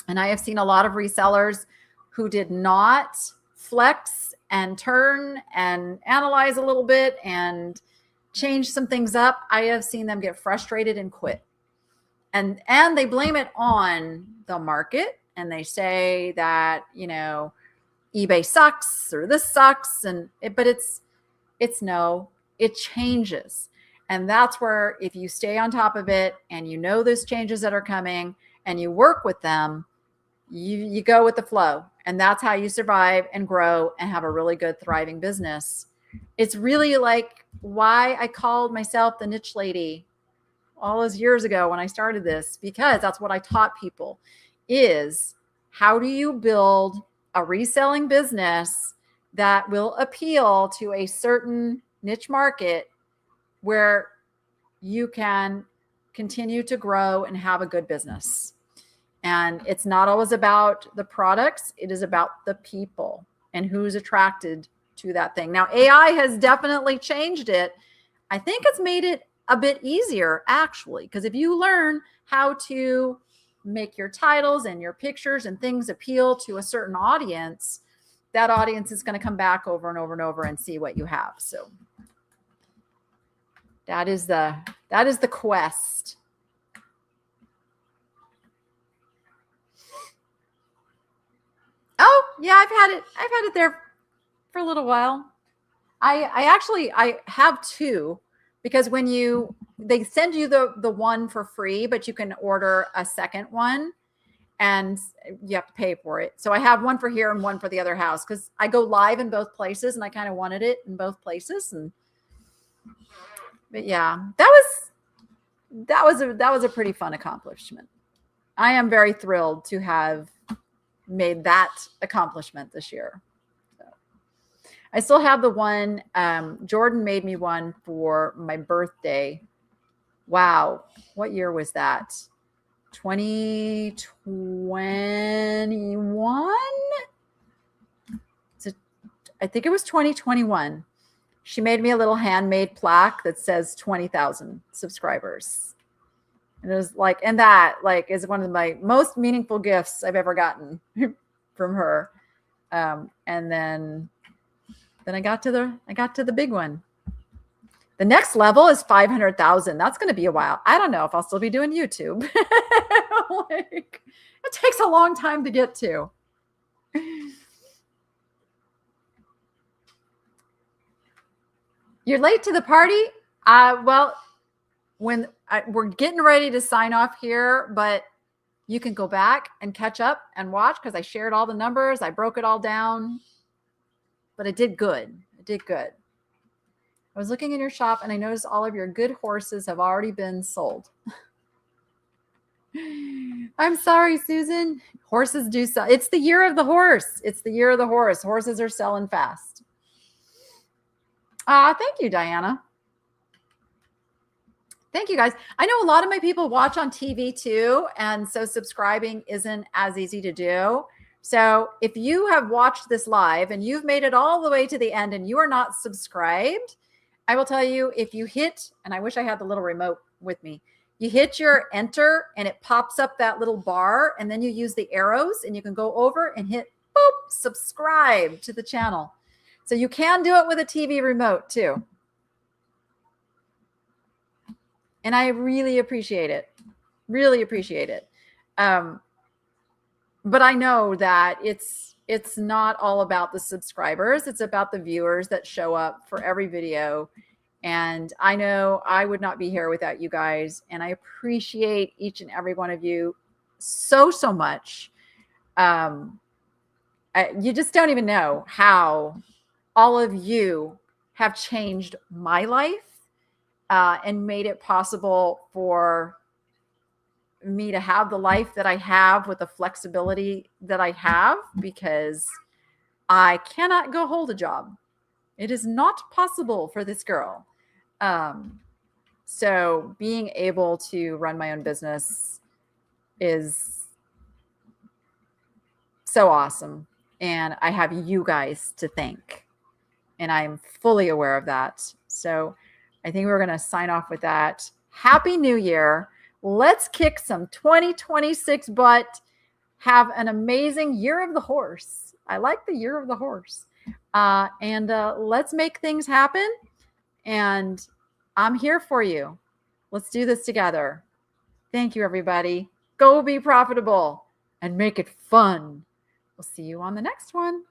And I have seen a lot of resellers who did not flex and turn and analyze a little bit and change some things up. I have seen them get frustrated and quit. And they blame it on the market. And they say that, you know, eBay sucks or this sucks. But it's no, it changes. And that's where, if you stay on top of it and you know those changes that are coming and you work with them, you go with the flow. And that's how you survive and grow and have a really good, thriving business. It's really like why I called myself the Niche Lady. all those years ago when I started this, because that's what I taught people, is how do you build a reselling business that will appeal to a certain niche market where you can continue to grow and have a good business. And it's not always about the products. It is about the people and who's attracted to that thing. Now, AI has definitely changed it. I think it's made it a bit easier, actually, because if you learn how to make your titles and your pictures and things appeal to a certain audience, that audience is going to come back over and over and over and see what you have. So that is the quest. Oh, yeah, I've had it there for a little while. I have two, because when they send you the one for free, but you can order a second one and you have to pay for it. So I have one for here and one for the other house, because I go live in both places and I kind of wanted it in both places. But yeah, that was a pretty fun accomplishment. I am very thrilled to have made that accomplishment this year. So I still have the one. Jordan made me one for my birthday. Wow. What year was that? 2021? I think it was 2021. She made me a little handmade plaque that says 20,000 subscribers. And it was like, and that like is one of my most meaningful gifts I've ever gotten from her. And then I got to the big one. The next level is 500,000. That's going to be a while. I don't know if I'll still be doing YouTube. Like, it takes a long time to get to. You're late to the party? Well, we're getting ready to sign off here, but you can go back and catch up and watch, because I shared all the numbers. I broke it all down, but it did good. It did good. I was looking in your shop and I noticed all of your good horses have already been sold. I'm sorry, Susan. Horses do sell. It's the year of the horse. It's the year of the horse. Horses are selling fast. Thank you, Diana. Thank you, guys. I know a lot of my people watch on TV too, and so subscribing isn't as easy to do. So if you have watched this live and you've made it all the way to the end and you are not subscribed, I will tell you, if you hit, and I wish I had the little remote with me, you hit your enter and it pops up that little bar, and then you use the arrows and you can go over and hit boop, subscribe to the channel. So you can do it with a TV remote too. And I really appreciate it. Really appreciate it. But I know that it's not all about the subscribers. It's about the viewers that show up for every video. And I know I would not be here without you guys. And I appreciate each and every one of you so much. You just don't even know how all of you have changed my life and made it possible for me to have the life that I have with the flexibility that I have, because I cannot go hold a job. It is not possible for this girl. So being able to run my own business is so awesome. And I have you guys to thank. And I'm fully aware of that. So I think we're going to sign off with that. Happy New Year. Let's kick some 2026 butt. Have an amazing year of the horse. I like the year of the horse. And let's make things happen. And I'm here for you. Let's do this together. Thank you, everybody. Go be profitable and make it fun. We'll see you on the next one.